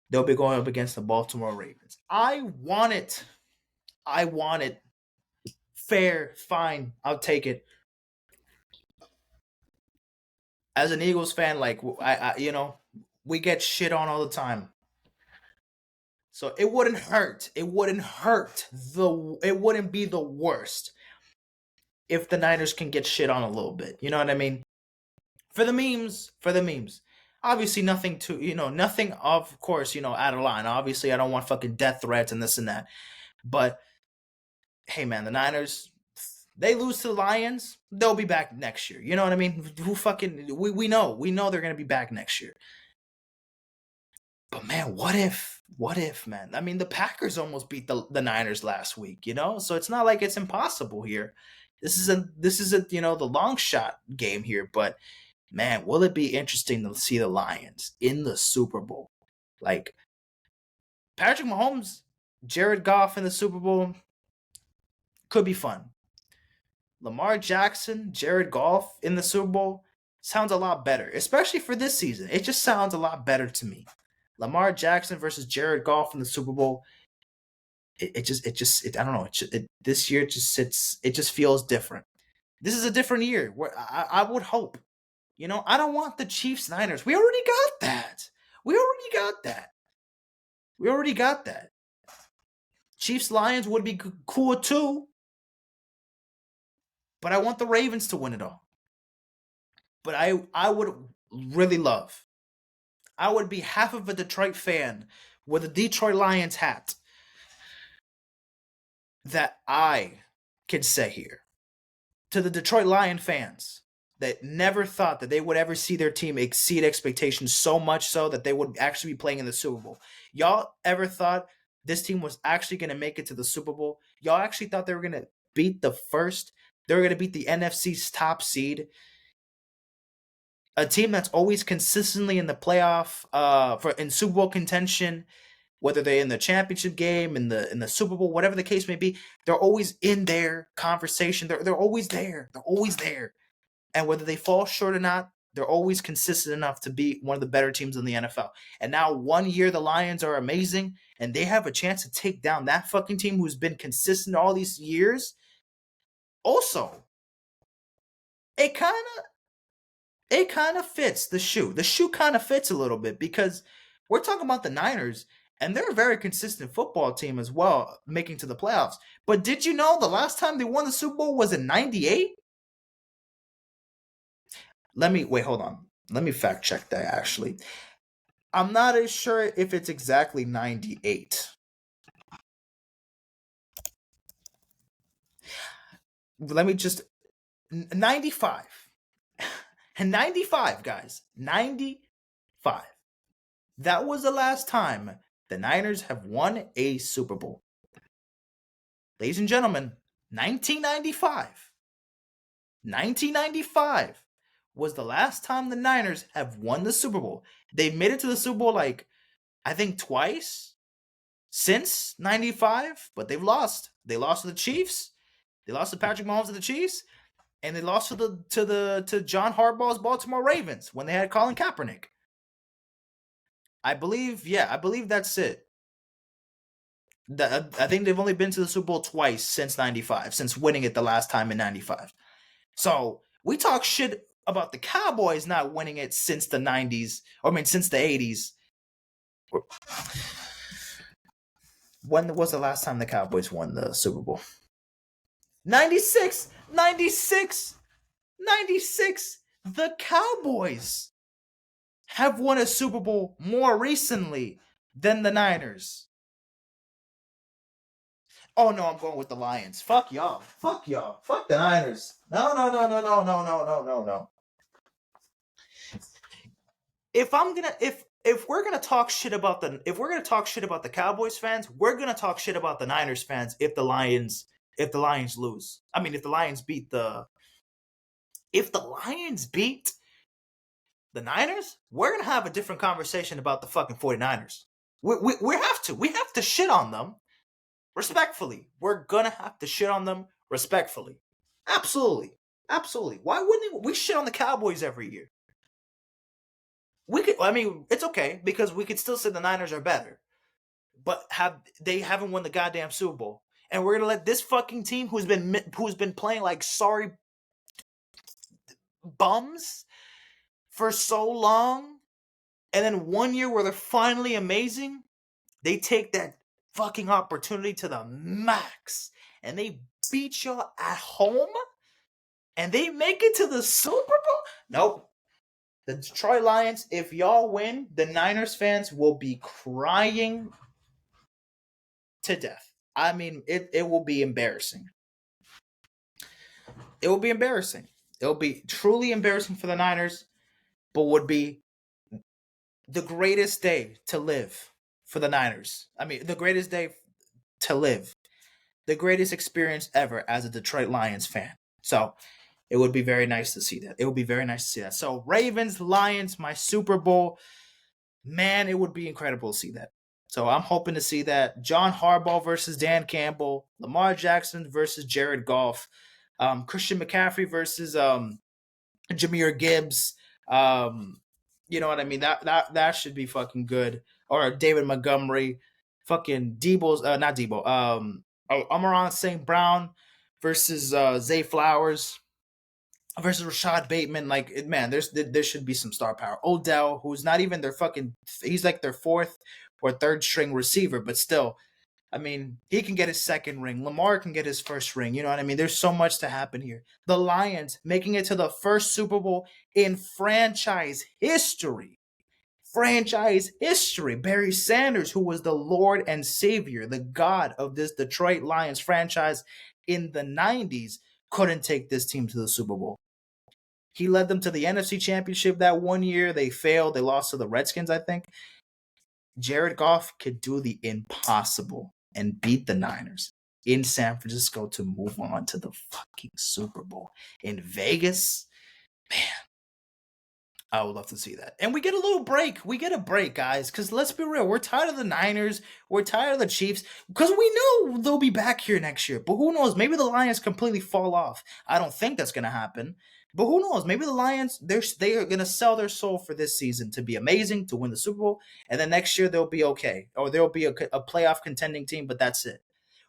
they'll be going up against the Baltimore Ravens. I want it. I want it. Fair, fine, I'll take it. As an Eagles fan, like we get shit on all the time. So it wouldn't hurt. It wouldn't hurt. It wouldn't be the worst if the Niners can get shit on a little bit. You know what I mean? For the memes, for the memes. Obviously, nothing to nothing of course out of line. Obviously, I don't want fucking death threats and this and that. But hey, man, the Niners, they lose to the Lions, they'll be back next year. You know what I mean? Who fucking we know they're gonna be back next year. But man, what if? What if, man? I mean, the Packers almost beat the Niners last week, so it's not like it's impossible here. This is a the long shot game here, but man, will it be interesting to see the Lions in the Super Bowl? Like Patrick Mahomes, Jared Goff in the Super Bowl could be fun. Lamar Jackson, Jared Goff in the Super Bowl sounds a lot better, especially for this season. It just sounds a lot better to me. Lamar Jackson versus Jared Goff in the Super Bowl. I don't know. This year it just feels different. This is a different year. Where I would hope. I don't want the Chiefs Niners. We already got that. We already got that. Chiefs Lions would be cool too. But I want the Ravens to win it all. But I would really love. I would be half of a Detroit fan with a Detroit Lions hat that I can say here to the Detroit Lion fans that never thought that they would ever see their team exceed expectations so much so that they would actually be playing in the Super Bowl. Y'all ever thought this team was actually going to make it to the Super Bowl. Y'all actually thought they were going to beat they were going to beat the NFC's top seed, a team that's always consistently in the playoff, in Super Bowl contention, whether they're in the championship game, in the Super Bowl, whatever the case may be, they're always in their conversation. They're always there. They're always there. And whether they fall short or not, they're always consistent enough to be one of the better teams in the NFL. And now 1 year the Lions are amazing, and they have a chance to take down that fucking team who's been consistent all these years. Also, it kind of fits the shoe. The shoe kind of fits a little bit because we're talking about the Niners, and they're a very consistent football team as well, making to the playoffs. But did you know the last time they won the Super Bowl was in '98? Hold on. Let me fact check that actually. I'm not as sure if it's exactly 98. Let me just 95. And 95, guys. 95. That was the last time the Niners have won a Super Bowl. Ladies and gentlemen, 1995. 1995 was the last time the Niners have won the Super Bowl. They've made it to the Super Bowl I think twice since 95, but they've lost. They lost to the Chiefs. They lost to Patrick Mahomes and the Chiefs, and they lost to John Harbaugh's Baltimore Ravens when they had Colin Kaepernick. I believe that's it. I think they've only been to the Super Bowl twice since 95, since winning it the last time in 95. So we talk shit about the Cowboys not winning it since the 90s, since the 80s. When was the last time the Cowboys won the Super Bowl? 96! 96! 96! The Cowboys have won a Super Bowl more recently than the Niners. Oh no, I'm going with the Lions. Fuck y'all. Fuck y'all. Fuck the Niners. No. If we're gonna talk shit about the Cowboys fans, we're gonna talk shit about the Niners fans if the Lions lose. If the Lions beat the Niners, we're gonna have a different conversation about the fucking 49ers. We have to shit on them respectfully. We're gonna have to shit on them respectfully. Absolutely. Why wouldn't we shit on the Cowboys every year? It's okay because we could still say the Niners are better, but they haven't won the goddamn Super Bowl, and we're gonna let this fucking team who's been playing like sorry bums for so long, and then 1 year where they're finally amazing, they take that fucking opportunity to the max, and they beat y'all at home, and they make it to the Super Bowl? Nope. The Detroit Lions, if y'all win, the Niners fans will be crying to death. It will be embarrassing. It will be embarrassing. It will be truly embarrassing for the Niners, but would be the greatest day to live for the Niners. The greatest day to live. The greatest experience ever as a Detroit Lions fan. So, it would be very nice to see that. So, Ravens, Lions, my Super Bowl. Man, it would be incredible to see that. So, I'm hoping to see that. John Harbaugh versus Dan Campbell. Lamar Jackson versus Jared Goff. Christian McCaffrey versus Jahmyr Gibbs. You know what I mean? That should be fucking good. Or David Montgomery. Fucking Debo's, not Debo. Amon St. Brown versus Zay Flowers versus Rashad Bateman. There should be some star power. Odell, who's not even he's like their fourth or third string receiver, but still, he can get his second ring. Lamar can get his first ring. You know what I mean? There's so much to happen here. The Lions making it to the first Super Bowl in franchise history. Barry Sanders, who was the Lord and Savior, the God of this Detroit Lions franchise in the 90s, couldn't take this team to the Super Bowl. He led them to the NFC Championship that 1 year. They failed. They lost to the Redskins, I think. Jared Goff could do the impossible and beat the Niners in San Francisco to move on to the fucking Super Bowl. In Vegas, I would love to see that. And we get a little break. We get a break, guys, because let's be real. We're tired of the Niners. We're tired of the Chiefs because we know they'll be back here next year. But who knows? Maybe the Lions completely fall off. I don't think that's going to happen. But who knows? Maybe the Lions, they are going to sell their soul for this season to be amazing, to win the Super Bowl. And then next year they'll be okay. Or they'll be a playoff contending team, but that's it.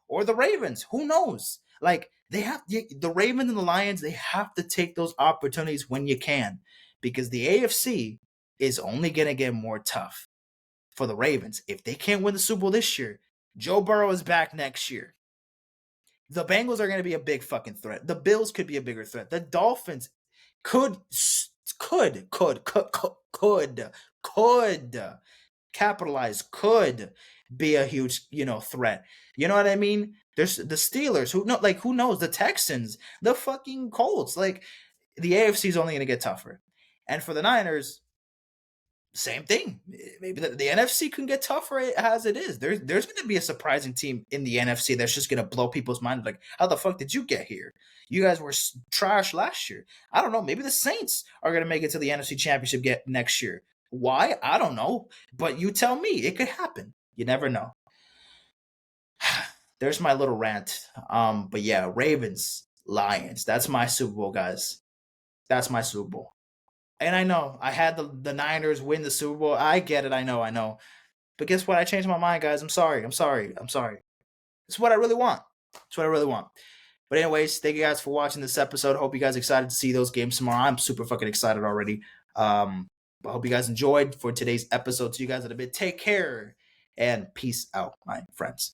Or the Ravens. Who knows? Like, the Ravens and the Lions, they have to take those opportunities when you can, because the AFC is only going to get more tough for the Ravens. If they can't win the Super Bowl this year, Joe Burrow is back next year. The Bengals are going to be a big fucking threat. The Bills could be a bigger threat. The Dolphins could capitalize, could be a huge, threat. You know what I mean? There's the Steelers, who knows? The Texans, the fucking Colts. Like, the AFC is only going to get tougher. And for the Niners, same thing. Maybe the NFC can get tougher as it is. There's going to be a surprising team in the NFC that's just going to blow people's minds. Like, how the fuck did you get here? You guys were trash last year. I don't know. Maybe the Saints are going to make it to the NFC Championship next year. Why? I don't know. But you tell me. It could happen. You never know. There's my little rant. But yeah, Ravens, Lions. That's my Super Bowl, guys. That's my Super Bowl. And I know I had the Niners win the Super Bowl. I get it. I know. But guess what? I changed my mind, guys. I'm sorry. It's what I really want. But anyways, thank you guys for watching this episode. Hope you guys are excited to see those games tomorrow. I'm super fucking excited already. I hope you guys enjoyed for today's episode. So you guys at a bit. Take care and peace out, my friends.